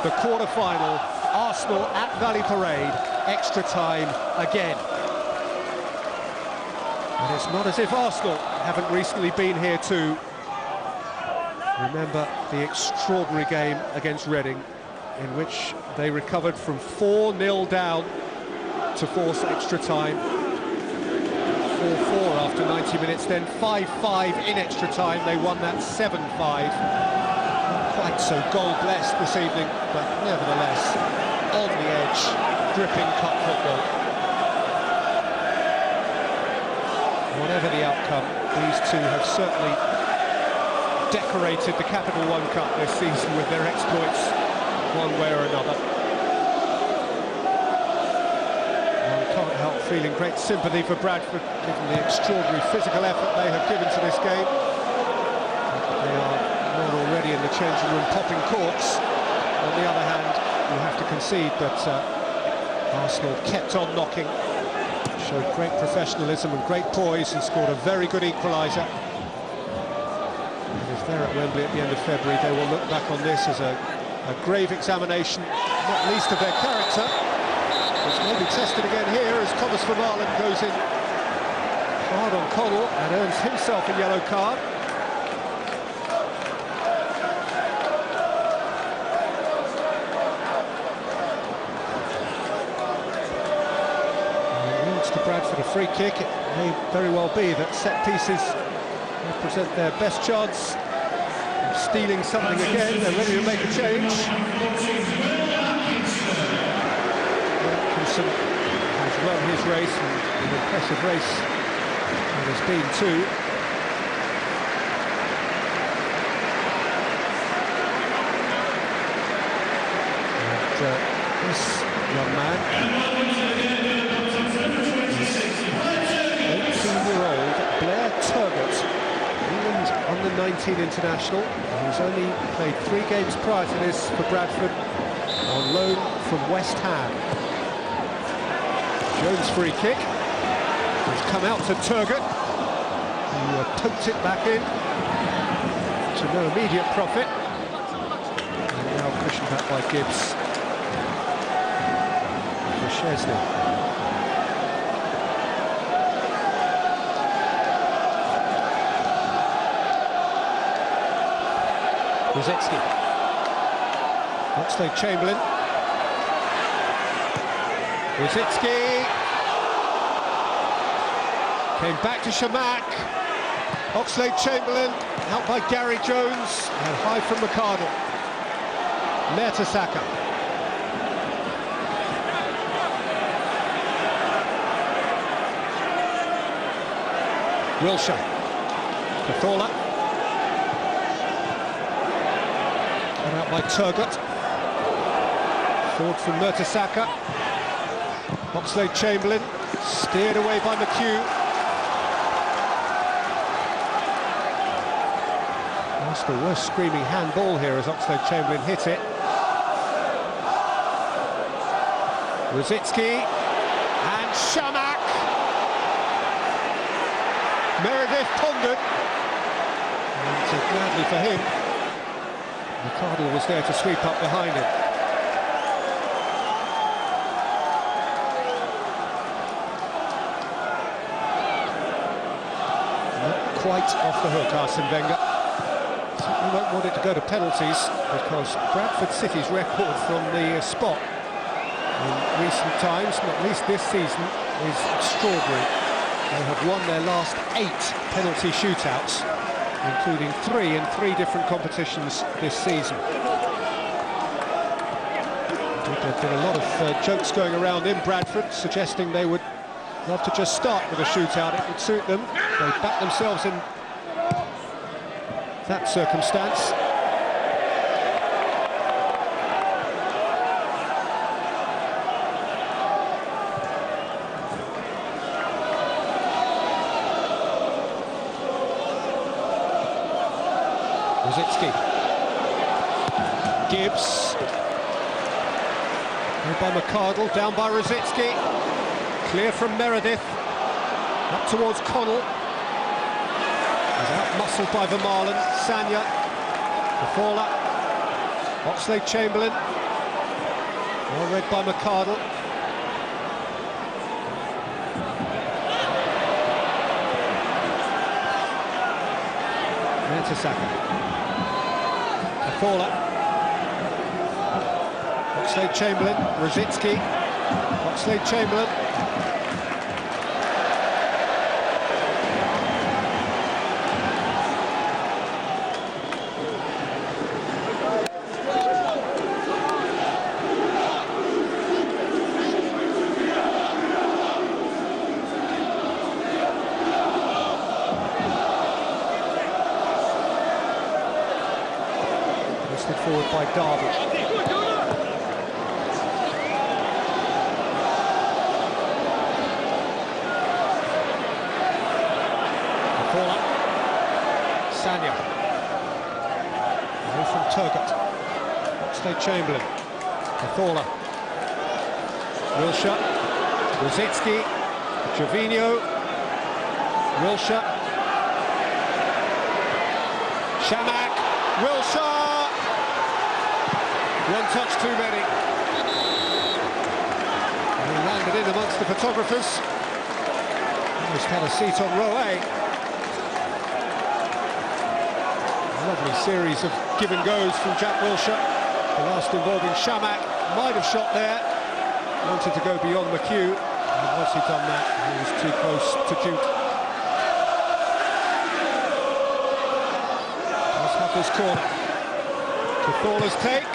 Speaker 1: The quarter-final, Arsenal at Valley Parade, extra time again. And it's not as if Arsenal haven't recently been here too. Remember the extraordinary game against Reading, in which they recovered from 4-0 down to force extra time. 4-4 after 90 minutes, then 5-5 in extra time. They won that 7-5. Not quite so goal-blessed this evening, but nevertheless, on the edge, gripping cup football. Whatever the outcome, these two have certainly decorated the Capital One Cup this season with their exploits, one way or another. Can't help feeling great sympathy for Bradford, given the extraordinary physical effort they have given to this game. They are not already in the changing room popping corks. On the other hand, you have to concede that Arsenal kept on knocking, showed great professionalism and great poise, and scored a very good equaliser. And if they're at Wembley at the end of February, they will look back on this as a grave examination, not least of their character, which may be tested again here as Thomas Vermaelen goes in hard on Connell and earns himself a yellow card. And it leads to Bradford a free kick. It may very well be that set pieces represent their best chance of stealing something again. They're ready to make a change. Has run his race, and an impressive race it has been too. And this young man, 18-year-old Blair Turgott, England's under-19 international, who's only played 3 games prior to this for Bradford on loan from West Ham. Jones' free kick has come out to Turgott, who poked it back in. to no immediate profit. And now cushioned back by Gibbs. For Szczesny. Rosicki. Oxlade-Chamberlain. Rosicki. Came back to Shamak. Oxlade-Chamberlain, helped by Gary Jones, and high from McArdle. Mertesacker. Wilshere. Cathala. And out by Turgut. Forward from Mertesacker. Oxlade-Chamberlain, steered away by McHugh. That's the worst screaming handball here as Oxlade-Chamberlain hit it. Rosicki and Shamak. Meredith pondered. And gladly for him, McArdle was there to sweep up behind him. Not quite off the hook, Arsene Wenger. We won't want it to go to penalties because Bradford City's record from the spot in recent times, not least this season, is extraordinary. They have won their last 8 penalty shootouts, including 3 in 3 different competitions this season. There have been a lot of jokes going around in Bradford suggesting they would love to just start with a shootout. It would suit them. They back themselves in that circumstance. Rosicki. Gibbs. Made by McArdle, down by Rosicki. Clear from Meredith. Up towards Connell. He's out-muscled by Vermaelen. Sanya. Cathala. Oxlade-Chamberlain. Well read by McArdle. Mertesacker. Cathala. Oxlade-Chamberlain. Rosicki. Oxlade-Chamberlain. Forward by Derby. Cathala. Sanya. Away from Turgut. Oxlade-Chamberlain. Cathala. Wilshere. Rosicki. Gervinho. Wilshere. Shamak. Wilshere. One touch too many. And he landed in amongst the photographers. Almost had a seat on row A. A lovely series of give and goes from Jack Wilshere. The last involving Shamak. Might have shot there. Wanted to go beyond McHugh. And once he'd done that, he was too close to shoot. Let's have this corner. Cathala's take.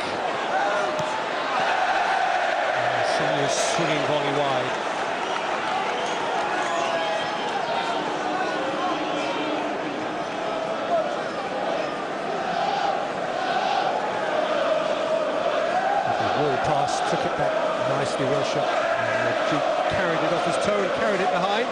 Speaker 1: Swinging volley wide. The wall pass, took it back nicely, well shot. And the Duke carried it off his toe and carried it behind.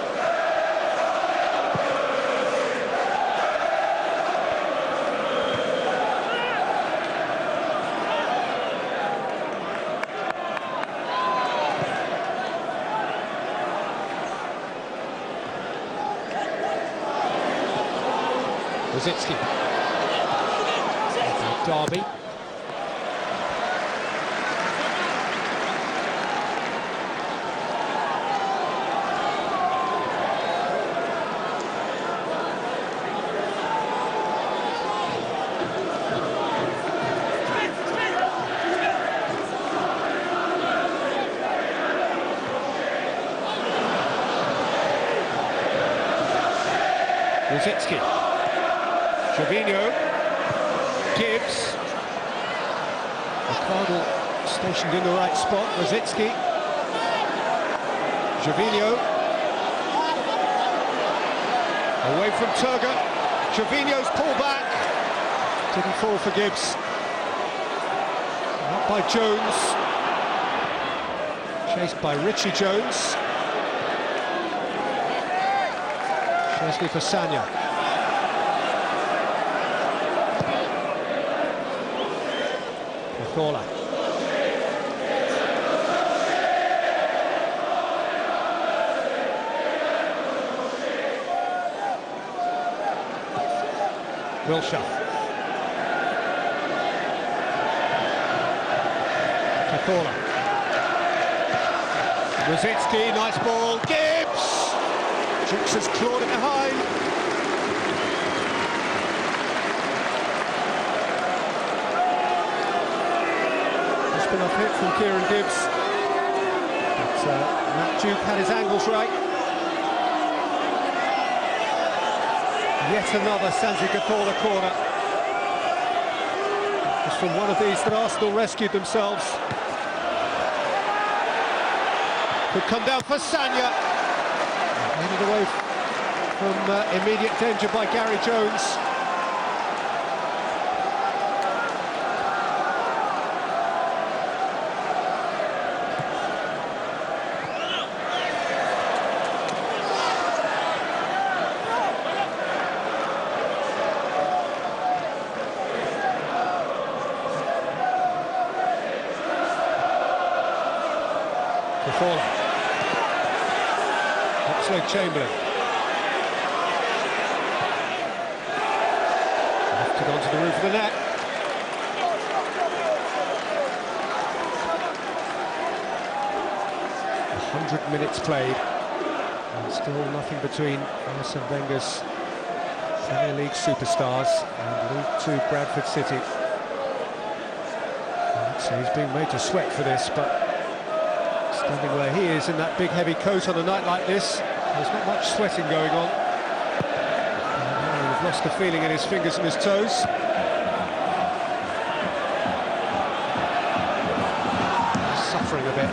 Speaker 1: Rosicki. Derby. Rosicki, Trevino, Gibbs, Ricardo stationed in the right spot, Rosicki, Trevino, away from Turgut, Trevino's pull back, didn't fall for Gibbs, not by Jones, chased by Richie Jones. Chesney for Sanya. Cazorla. Wilshere. Cazorla. Rosicki, nice ball. Gibbs! Jukes has clawed it behind. Just been off hit from Kieran Gibbs. But Matt Duke had his angles right. Yet another Sanzi Cazorla corner. Just from one of these that Arsenal rescued themselves. Could come down for Sanya. Headed away from immediate danger by Gary Jones. Cazorla. Chamberlain. Lifted onto the roof of the net. "100 minutes played, and still nothing between Arsene Wenger's Premier League superstars and League Two Bradford City. So he's being made to sweat for this, but standing where he is in that big heavy coat on a night like this, there's not much sweating going on. He's lost the feeling in his fingers and his toes. Suffering a bit.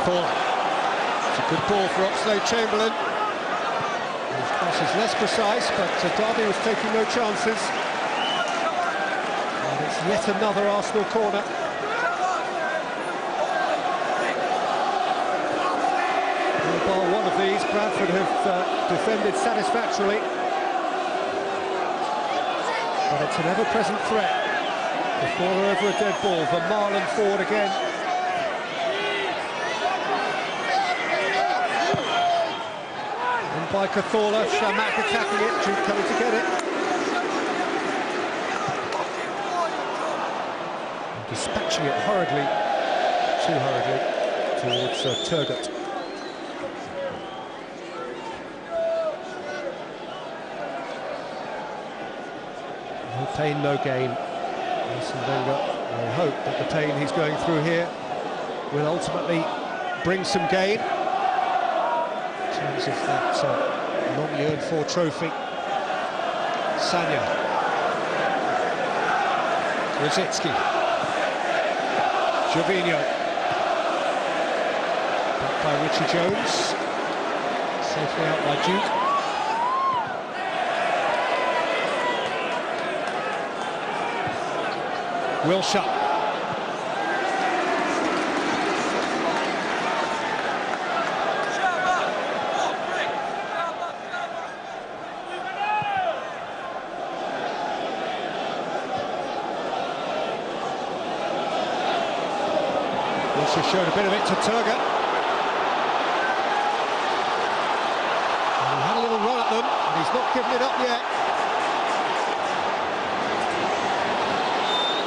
Speaker 1: It's a good ball for Oxlade-Chamberlain. His cross is less precise, but Derby was taking no chances. And it's yet another Arsenal corner. Bar one of these, Bradford have defended satisfactorily. But it's an ever-present threat. Before they're over a dead ball, Vermaelen forward again. By Cazorla, Shamak attacking it, Duke coming to get it. And dispatching it hurriedly, too hurriedly, towards Turgut. No pain, no gain. Arsene Wenger will hope that the pain he's going through here will ultimately bring some gain. In terms of that long-yearned-for trophy. Sanya. Rosicki. Trevino. Back by Richie Jones. Safely out by Duke. Wilshire. Wilshire showed a bit of it to Turgot. He had a little run at them, and he's not given it up yet.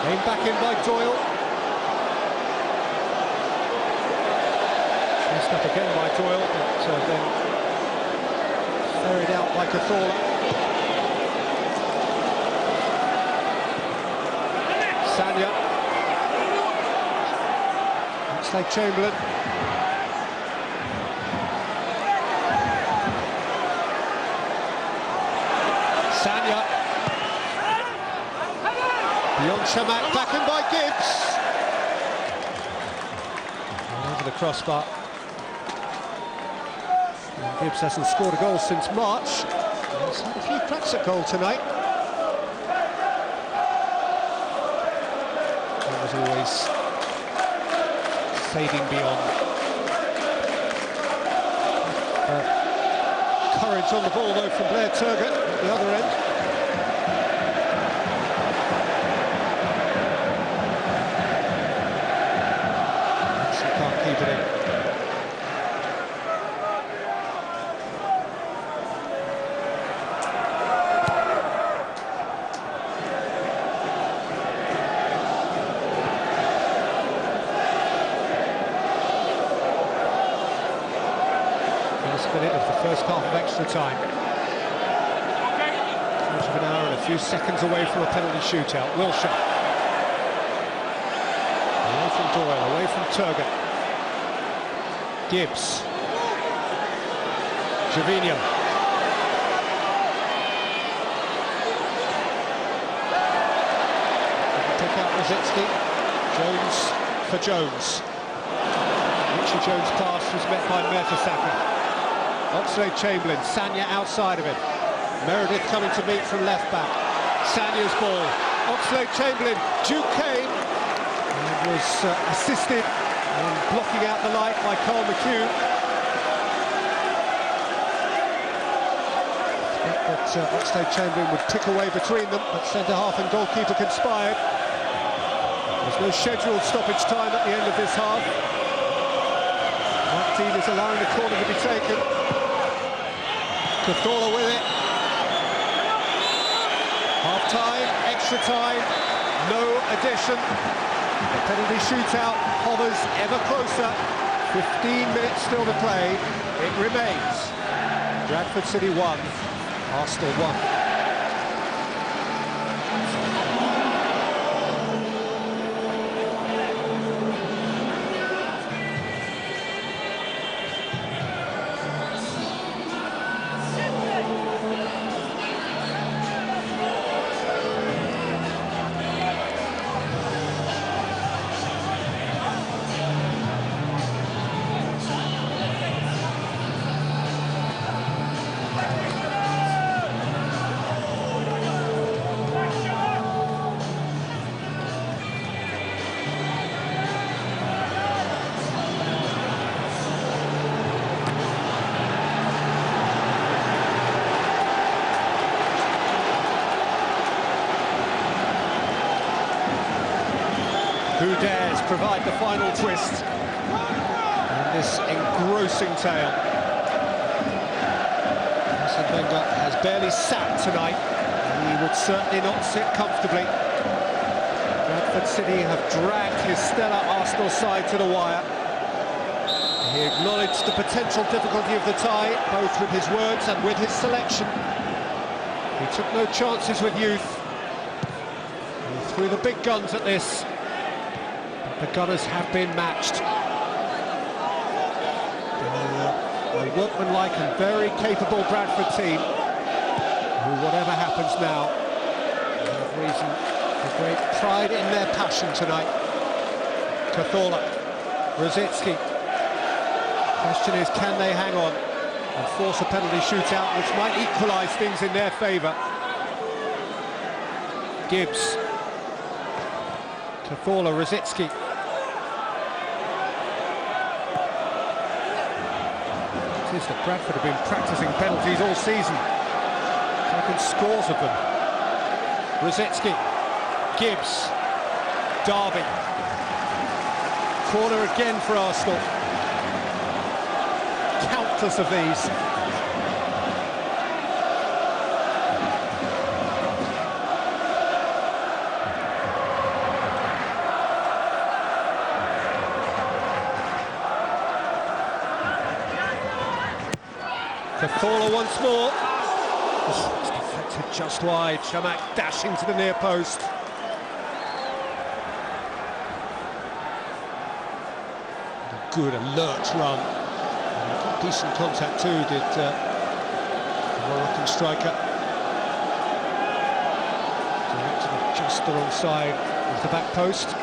Speaker 1: Aimed back in by Doyle. Messed up again by Doyle, but then ferried out by Cazorla. Sanya. Looks like Chamberlain. Sanya. Beyond Shamak, back in by Gibbs. Over the crossbar. And Gibbs hasn't scored a goal since March. He's had a few cracks at goal tonight. It was always fading beyond. Courage on the ball though from Blair Turgot at the other end. Keep it in. First minute of the first half of extra time. Quarter of an hour and a few seconds away from a penalty shootout. Wilshire. Away from Doyle, away from Turgot. Gibbs. Gervinho. Pick out Rosicki. Jones for Jones. Richie Jones' pass was met by Mertesacker. Oxlade-Chamberlain. Sanya outside of him. Meredith coming to meet from left back. Sanya's ball. Oxlade-Chamberlain. Duke Kane. And was assisted and blocking out the light by Carl McHugh. Expect that Oxlade-Chamberlain would tick away between them, but centre-half and goalkeeper conspired. There's no scheduled stoppage time at the end of this half. That team is allowing the corner to be taken. Cazorla with it. Half-time, extra time, no addition. The penalty shootout hovers ever closer. 15 minutes still to play. It remains Bradford City 1, Arsenal 1. Who dares provide the final twist in this engrossing tale? Arsene Wenger has barely sat tonight. He would certainly not sit comfortably. Bradford City have dragged his stellar Arsenal side to the wire. He acknowledged the potential difficulty of the tie, both with his words and with his selection. He took no chances with youth. He threw the big guns at this. The Gunners have been matched. A workmanlike and very capable Bradford team, who, whatever happens now, have reason for great pride in their passion tonight. Cazorla, Rosicki. Question is, can they hang on and force a penalty shootout which might equalise things in their favour? Gibbs. Cazorla, Rosicki. It is that Bradford have been practising penalties all season, taking scores of them. Rosicki, Gibbs, Derby. Corner again for Arsenal. Countless of these. Cazorla once more. It's deflected just wide. Chamakh dashing to the near post. Good alert run. Decent contact too, did the Moroccan striker. Directed it just the wrong side of the back post.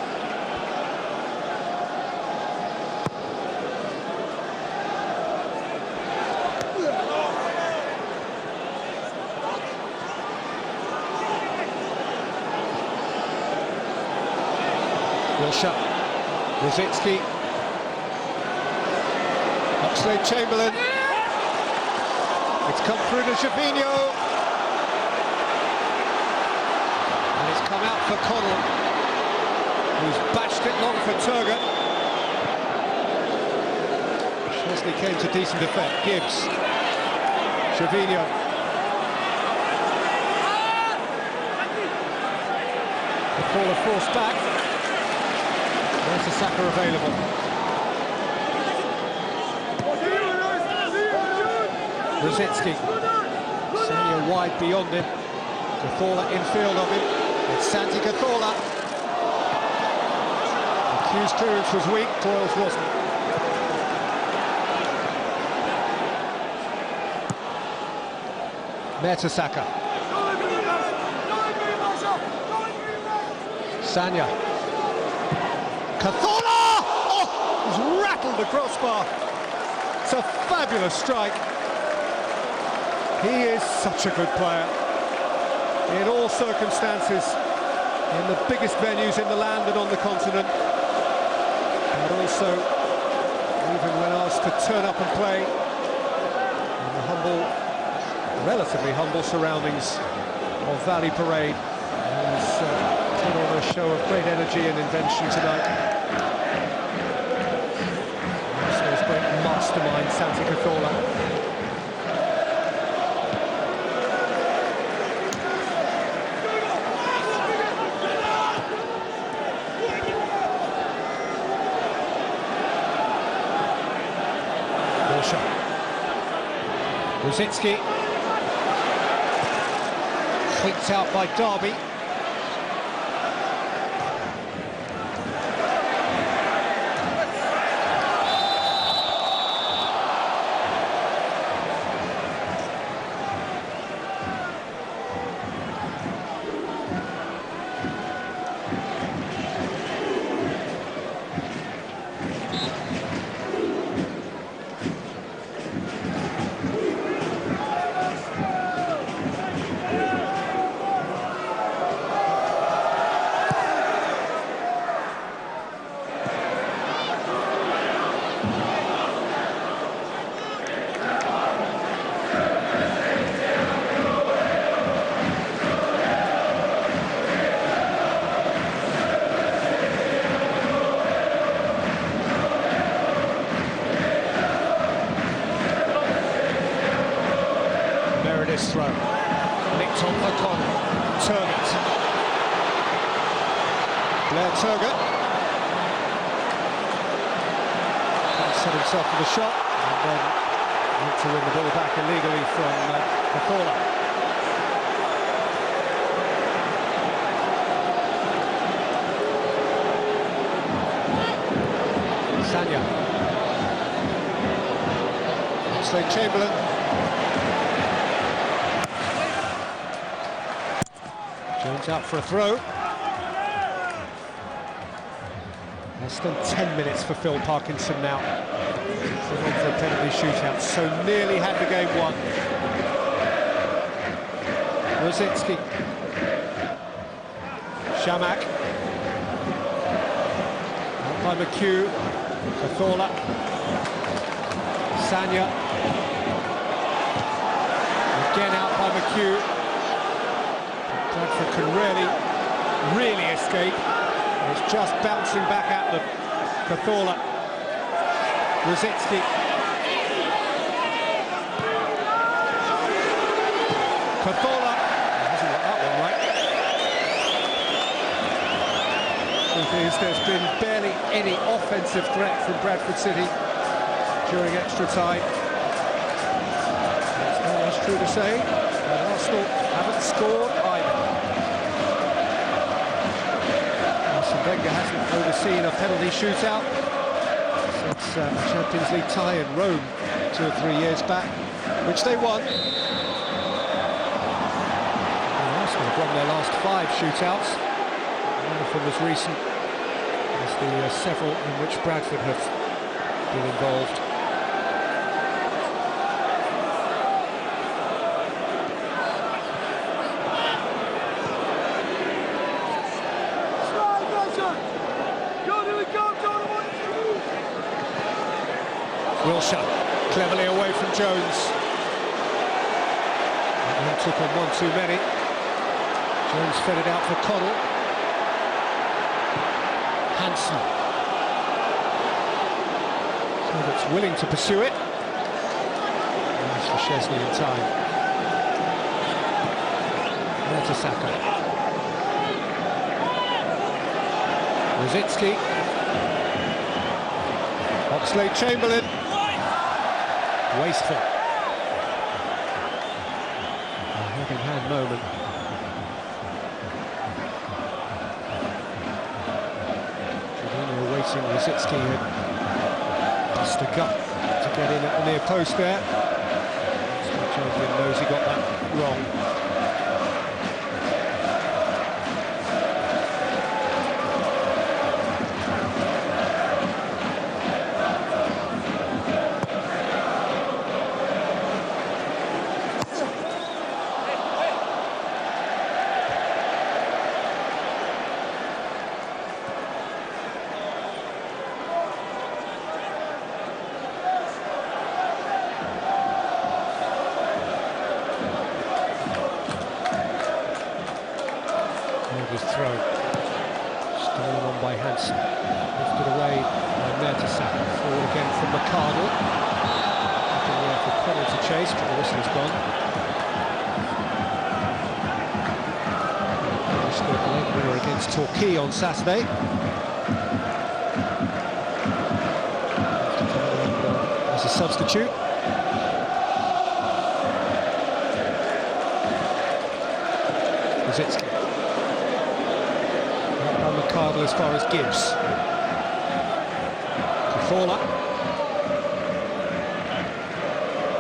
Speaker 1: Wilshere, Rosicki, Oxlade-Chamberlain, it's come through to Gervinho, and it's come out for Connell, who's bashed it long for Turgut. Chesley came to decent effect. Gibbs, Gervinho. The ball forced back. Setanta available. Rosicki. Sanya wide beyond him. Cazorla infield of him. It's Santi Cazorla. The Q's clearance was weak, Doyle's wasn't. Mertesacker. Sanya. Cazorla! Oh, he's rattled the crossbar. It's a fabulous strike. He is such a good player. In all circumstances, in the biggest venues in the land and on the continent, but also even when asked to turn up and play in the humble, relatively humble surroundings of Valley Parade. He's put on a show of great energy and invention tonight. Arsenal's great mastermind, Santi Cazorla. Wilshere. Rosicki. Clicked out by Derby. Throw. Nicked on for Connell. Turgut. Blair Turgut. Set himself for the shot and then went to win the ball back illegally from Cazorla. Sanya. Oxlade-Chamberlain. Jones out for a throw. Less than 10 minutes for Phil Parkinson now. He's on for a penalty shootout, so nearly had the game won. Rosicki. Chamakh. by McHugh. Cathola. Sanya. Again out by McHugh. Bradford can really escape. It's just bouncing back at them. Cathola. Rosicki. Cathola. Hasn't got that one right. There's been barely any offensive threat from Bradford City during extra time. That's true to say. And Arsenal haven't scored either. Arsene Wenger hasn't overseen a penalty shootout since a Champions League tie in Rome 2 or 3 years back, which they won. And Arsenal have won their last 5 shootouts. One of them was recent. The several in which Bradford have been involved. Wilshere cleverly away from Jones. And took on one too many. Jones fed it out for Connell. Hansen. So that's willing to pursue it. Nice for Szczesny in time. Mertesacker. Rosicki. Oxlade-Chamberlain. Wasteful. A hand moment. Rosicki had just a gut to get in at the near post there. Champion knows he got that wrong. Throw. Stolen on by Hansen. Lifted away by Mertesacker. Forward again from McCardle. Looking there for Connell to chase, but the whistle is gone. He scored the late winner against Torquay on Saturday. As a substitute. Rosicki. McCardle as far as Gibbs. Cathola.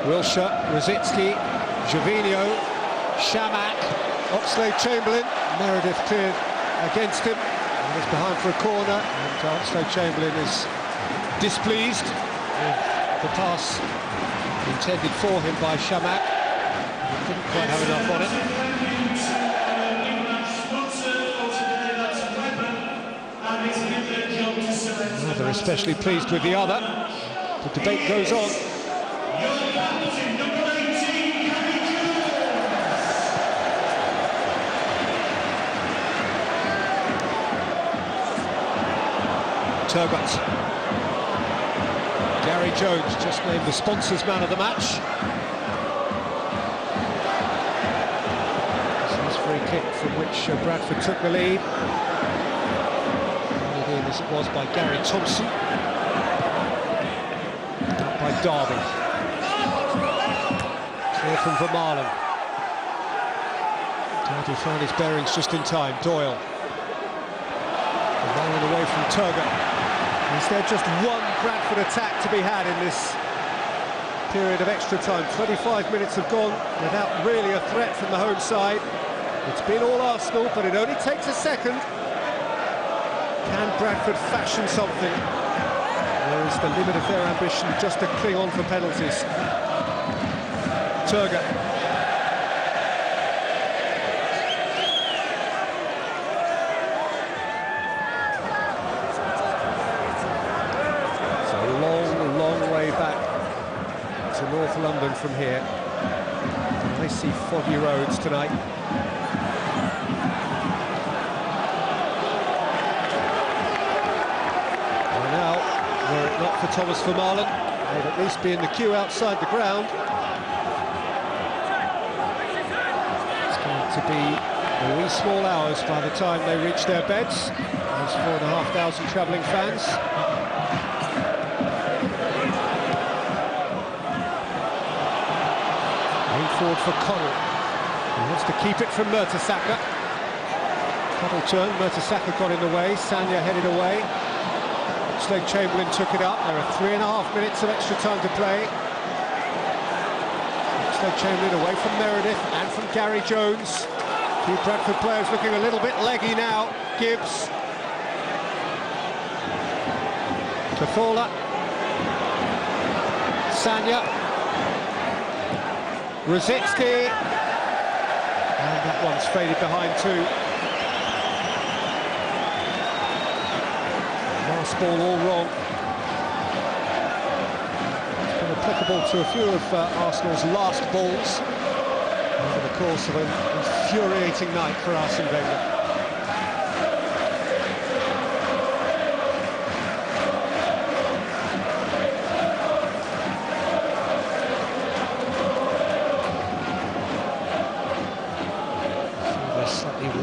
Speaker 1: Wilshere, Rosicki, Gervinho, Shamak, Oxlade-Chamberlain. Meredith cleared against him. And he's behind for a corner. And Oxlade-Chamberlain is displeased with the pass intended for him by Shamak. He didn't quite have enough on it. They're especially pleased with the other. The debate goes on. Turgot. Gary Jones just named the sponsors man of the match. This is a free kick from which Bradford took the lead. As it was by Gary Thompson. Out by Derby. Clear from Vermaelen. Derby found his bearings just in time. Doyle. Vermaelen away from Turgot. Is there just one Bradford attack to be had in this period of extra time? 25 minutes have gone without really a threat from the home side. It's been all Arsenal, but it only takes a second. Can Bradford fashion something? Or is the limit of their ambition just to cling on for penalties? Turgot. to North London from here. I see foggy roads tonight. By now, were it not for Thomas Vermaelen, they'd at least be in the queue outside the ground. It's going to be a wee small hours by the time they reach their beds. Those 4,500 travelling fans. Forward for Connell. He wants to keep it from Mertesacker. Connell turned, Mertesacker got in the way, Sanya headed away. Oxlade-Chamberlain took it up. There are 3.5 minutes of extra time to play. Oxlade-Chamberlain away from Meredith and from Gary Jones. Two Bradford players looking a little bit leggy now. Gibbs. Cathala. Sanya. Rosicki, and that one's faded behind too. Last ball all wrong. It's been applicable to a few of Arsenal's last balls over the course of an infuriating night for Arsene Wenger.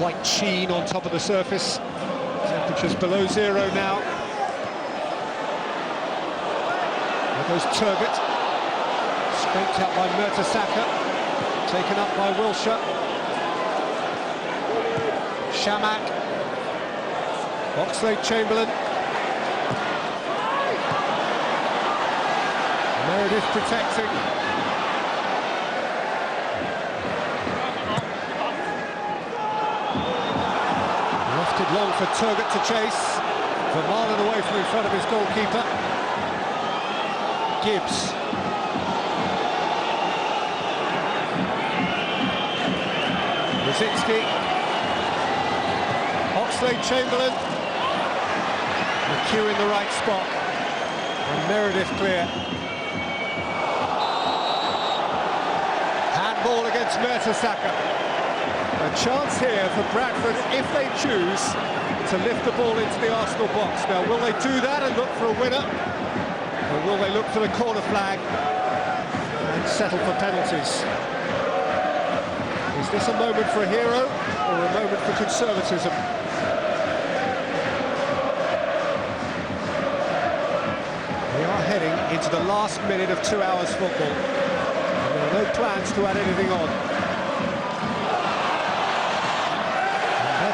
Speaker 1: White sheen on top of the surface. Temperatures below zero now. There goes Turgott. Scraped out by Mertesacker. Taken up by Wilshere. Shamak. Oxlade-Chamberlain. Meredith protecting. Long for Turgott to chase. Vermaelen away from in front of his goalkeeper. Gibbs. Rosicki. Oxlade-Chamberlain. McHugh in the right spot. And Meredith clear. Handball against Mertesacker. A chance here for Bradford, if they choose, to lift the ball into the Arsenal box. Now, will they do that and look for a winner? Or will they look for the corner flag and settle for penalties? Is this a moment for a hero or a moment for conservatism? We are heading into the last minute of 2 hours football. And there are no plans to add anything on.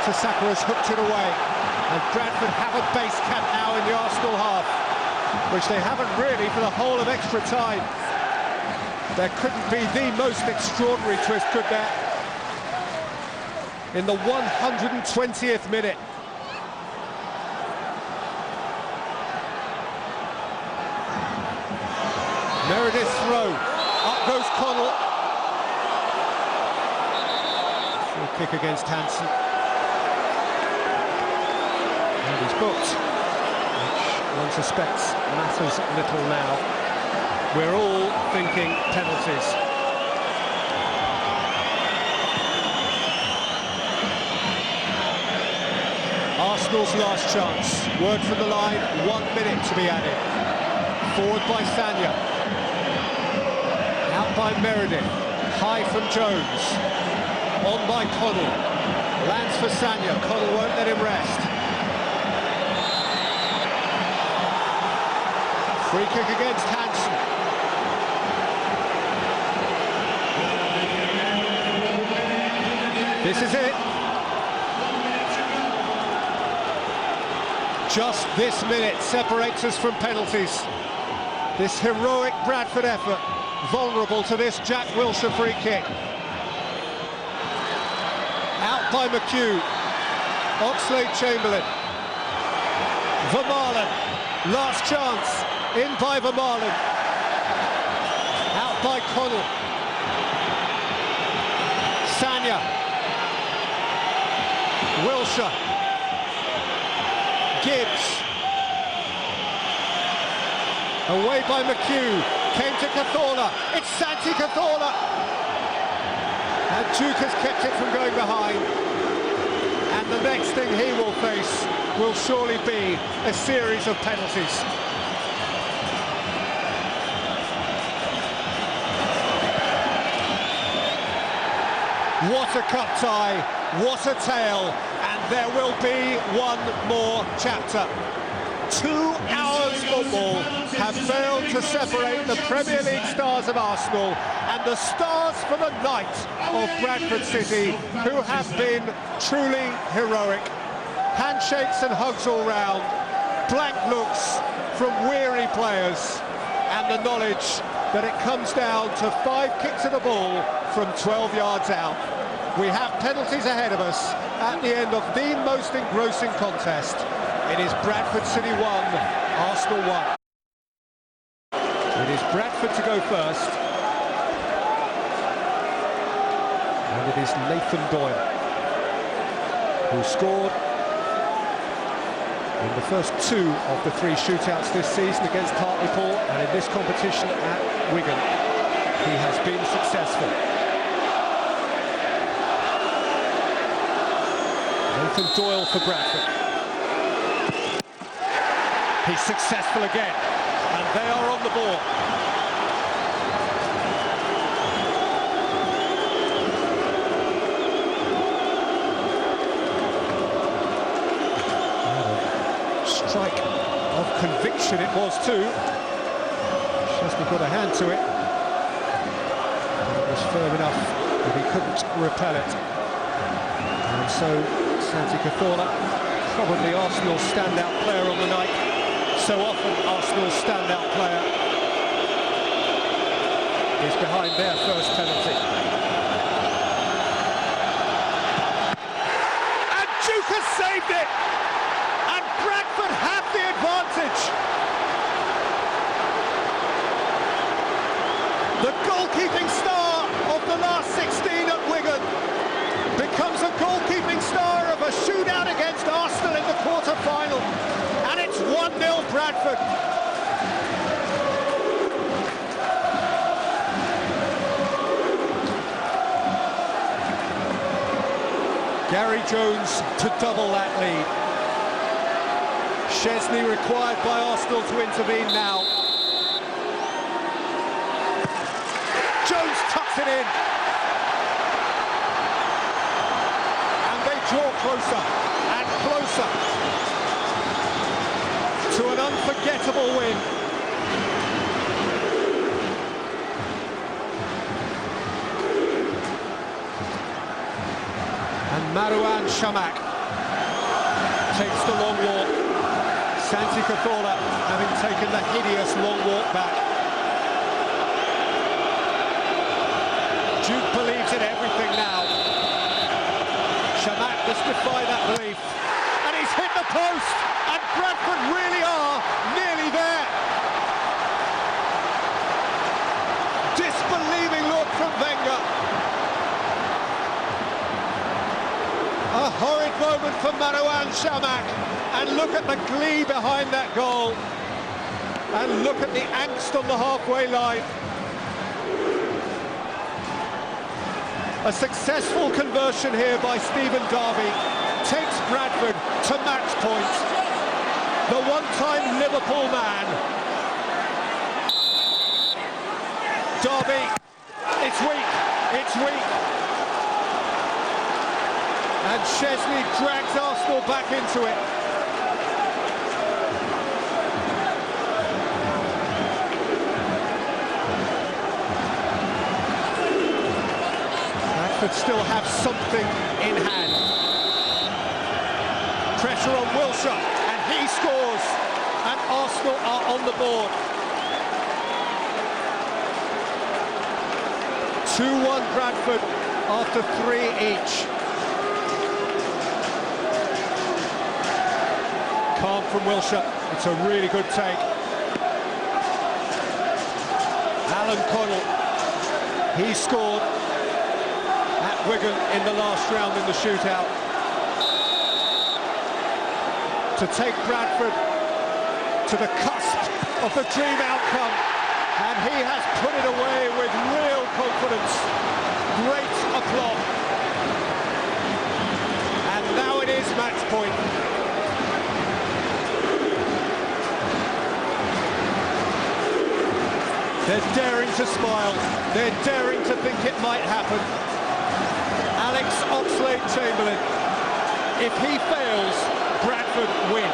Speaker 1: Mertesacker has hooked it away, and Bradford have a base camp now in the Arsenal half, which they haven't really for the whole of extra time. There couldn't be the most extraordinary twist, could there? In the 120th minute. Meredith's throw, up goes Connell. Free kick against Hansen. He's booked, which one suspects matters little now. We're all thinking penalties. Arsenal's last chance. Word from the line, 1 minute to be added. Forward by Sanya. Out by Meredith. High from Jones. On by Connell. Lands for Sanya. Connell won't let him rest. Free kick against Hansen. This is it. Just this minute separates us from penalties. This heroic Bradford effort, vulnerable to this Jack Wilshere free kick. Out by McHugh. Oxlade-Chamberlain. Vermaelen. Last chance. In by Vermaelen. Out by Connell. Sanya. Wilshere. Gibbs. Away by McHugh. Came to Cazorla. It's Santi Cazorla. And Duke has kept it from going behind. And the next thing he will face will surely be a series of penalties. What a cup tie, what a tale, and there will be one more chapter. 2 hours football have failed to separate the Premier League stars of Arsenal and the stars for the night of Bradford City, who have been truly heroic. Handshakes and hugs all round, blank looks from weary players, and the knowledge that it comes down to 5 kicks of the ball from 12 yards out. We have penalties ahead of us at the end of the most engrossing contest. It is Bradford City 1, Arsenal 1. It is Bradford to go first. And it is Nathan Doyle who scored in the first 2 of the 3 shootouts this season against Hartlepool, and in this competition at Wigan he has been successful. Nathan Doyle for Bradford. He's successful again, and they are on the board. Strike of conviction it was too. Chesney got a hand to it, but it was firm enough that he couldn't repel it. And so Santi Cazorla, probably Arsenal's standout player on the night. So often Arsenal's standout player is behind their first penalty. And Duke has saved it! And Bradford have the advantage! The goalkeeping star of the last 16 at Wigan becomes a goalkeeping star of a shootout against Arsenal in the quarter-final. And it's 1-0 Bradford. Gary Jones to double that lead. Chesney required by Arsenal to intervene now. Jones tucks it in. And they draw closer and closer to an unforgettable win. And Marouane Chamakh takes the long walk. Santi Cazorla having taken the hideous long walk back. Duke believes in everything now. Chamakh must defy that belief. And he's hit the post! And Bradford really are nearly there. Disbelieving look from Wenger. A horrid moment for Marouane Chamakh. And look at the glee behind that goal. And look at the angst on the halfway line. A successful conversion here by Stephen Darby takes Bradford to match point. The one-time Liverpool man. Darby, it's weak, it's weak. And Chesney drags Arsenal back into it. Bradford still have something in hand. Pressure on Wilshire. He scores, and Arsenal are on the board. 2-1 Bradford after 3 each. Calm from Wilshire. It's a really good take. Alan Connell. He scored at Wigan in the last round in the shootout. To take Bradford to the cusp of the dream outcome. And he has put it away with real confidence. Great applause. And now it is match point. They're daring to smile. They're daring to think it might happen. Alex Oxlade-Chamberlain. If he fails, Bradford win.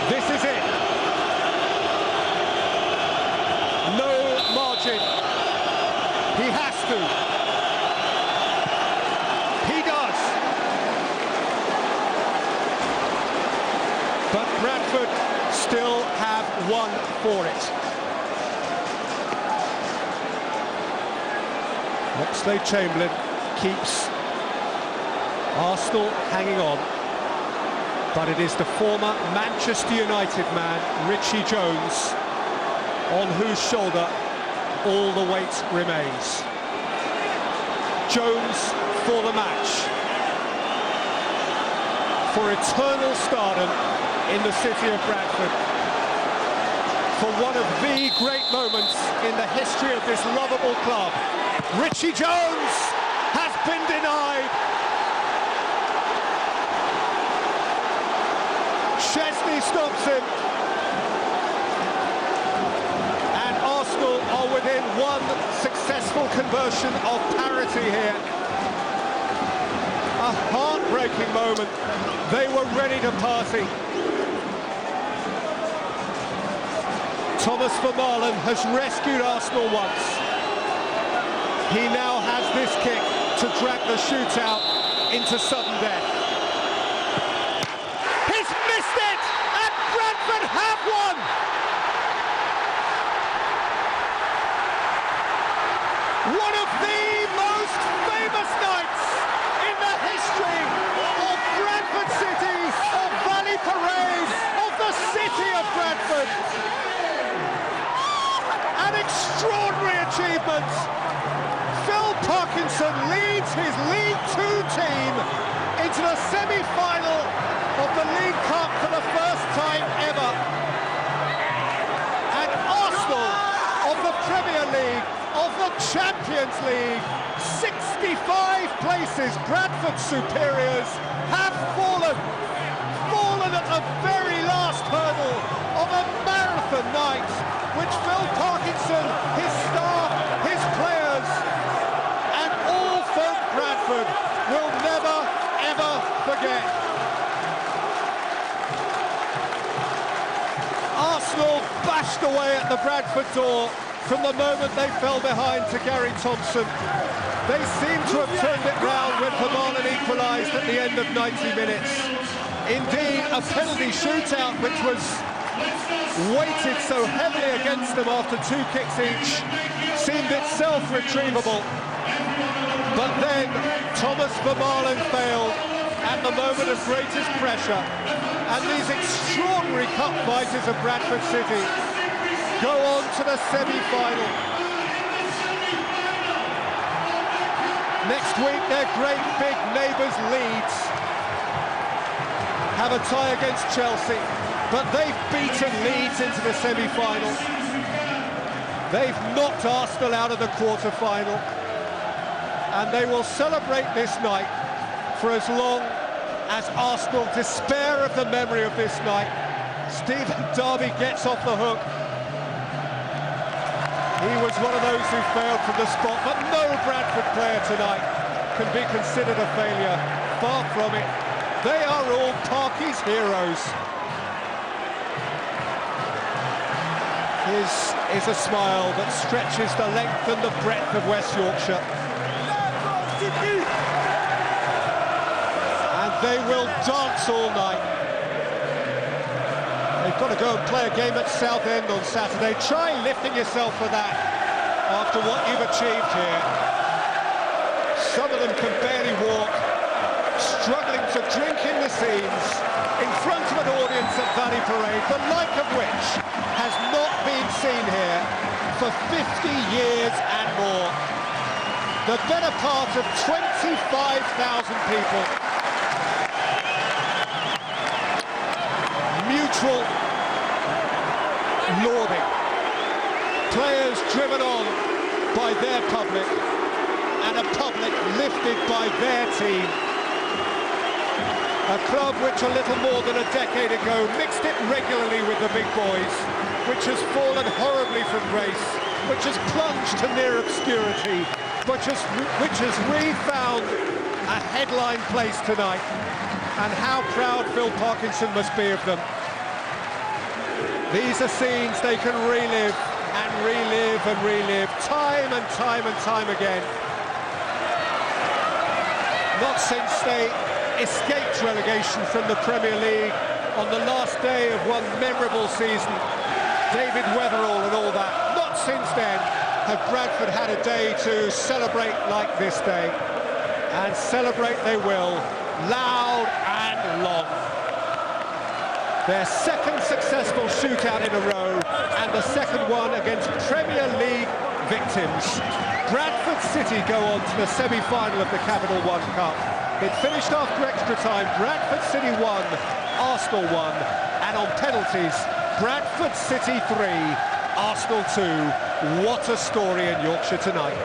Speaker 1: This is it. No margin. He has to. He does. But Bradford still have one for it. Oxlade-Chamberlain keeps Arsenal hanging on, but it is the former Manchester United man, Richie Jones, on whose shoulder all the weight remains. Jones for the match. For eternal stardom in the city of Bradford. For one of the great moments in the history of this lovable club. Richie Jones has been denied. Chesney stops him. And Arsenal are within one successful conversion of parity here. A heartbreaking moment. They were ready to party. Thomas Vermaelen has rescued Arsenal once. He now has this kick to drag the shootout into sudden death. He's missed it, and Bradford have won! One of the most famous nights in the history of Bradford City, of Valley Parade, of the city of Bradford. An extraordinary achievement. Phil Parkinson leads his League Two team into the semi-final of the League Cup for the first time ever. And Arsenal of the Premier League, of the Champions League, 65 places, Bradford superiors, have fallen at the very last hurdle of a marathon night, which Phil Parkinson, his staff, his players, and all folk Bradford will never, ever forget. Arsenal bashed away at the Bradford door from the moment they fell behind to Gary Thompson. They seemed to have turned it round when Vermaelen equalised at the end of 90 minutes. Indeed, a penalty shootout which was weighted so heavily against them after 2 kicks each seemed itself retrievable. But then Thomas Vermaelen failed at the moment of greatest pressure, and these extraordinary cup fighters of Bradford City go on to the semi-final. Next week, their great big neighbours Leeds have a tie against Chelsea, but they've beaten Leeds into the semi-final. They've knocked Arsenal out of the quarter-final, and they will celebrate this night for as long as Arsenal despair of the memory of this night. Stephen Darby gets off the hook. He was one of those who failed from the spot, but no Bradford player tonight can be considered a failure. Far from it. They are all Parky's heroes. His is a smile that stretches the length and the breadth of West Yorkshire. And they will dance all night. They've got to go and play a game at Southend on Saturday. Try lifting yourself for that after what you've achieved here. Some of them can barely walk, struggling to drink in the scenes in front of an audience at Valley Parade, the like of which has not been seen here for 50 years and more. The better part of 25,000 people. Mutual lauding. Players driven on by their public, and a public lifted by their team. A club which a little more than a decade ago mixed it regularly with the big boys, which has fallen horribly from grace, which has plunged to near obscurity, which has refound a headline place tonight. And how proud Phil Parkinson must be of them. These are scenes they can relive and relive and relive time and time and time again. Not since they escaped relegation from the Premier League on the last day of one memorable season, David Weatherall and all that. Not since then have Bradford had a day to celebrate like this day. And celebrate they will, loud and long. Their second successful shootout in a row, and the second one against Premier League victims. Bradford City go on to the semi-final of the Capital One Cup. It finished after extra time. Bradford City 1, Arsenal 1, and on penalties, Bradford City 3, Arsenal 2. What a story in Yorkshire tonight.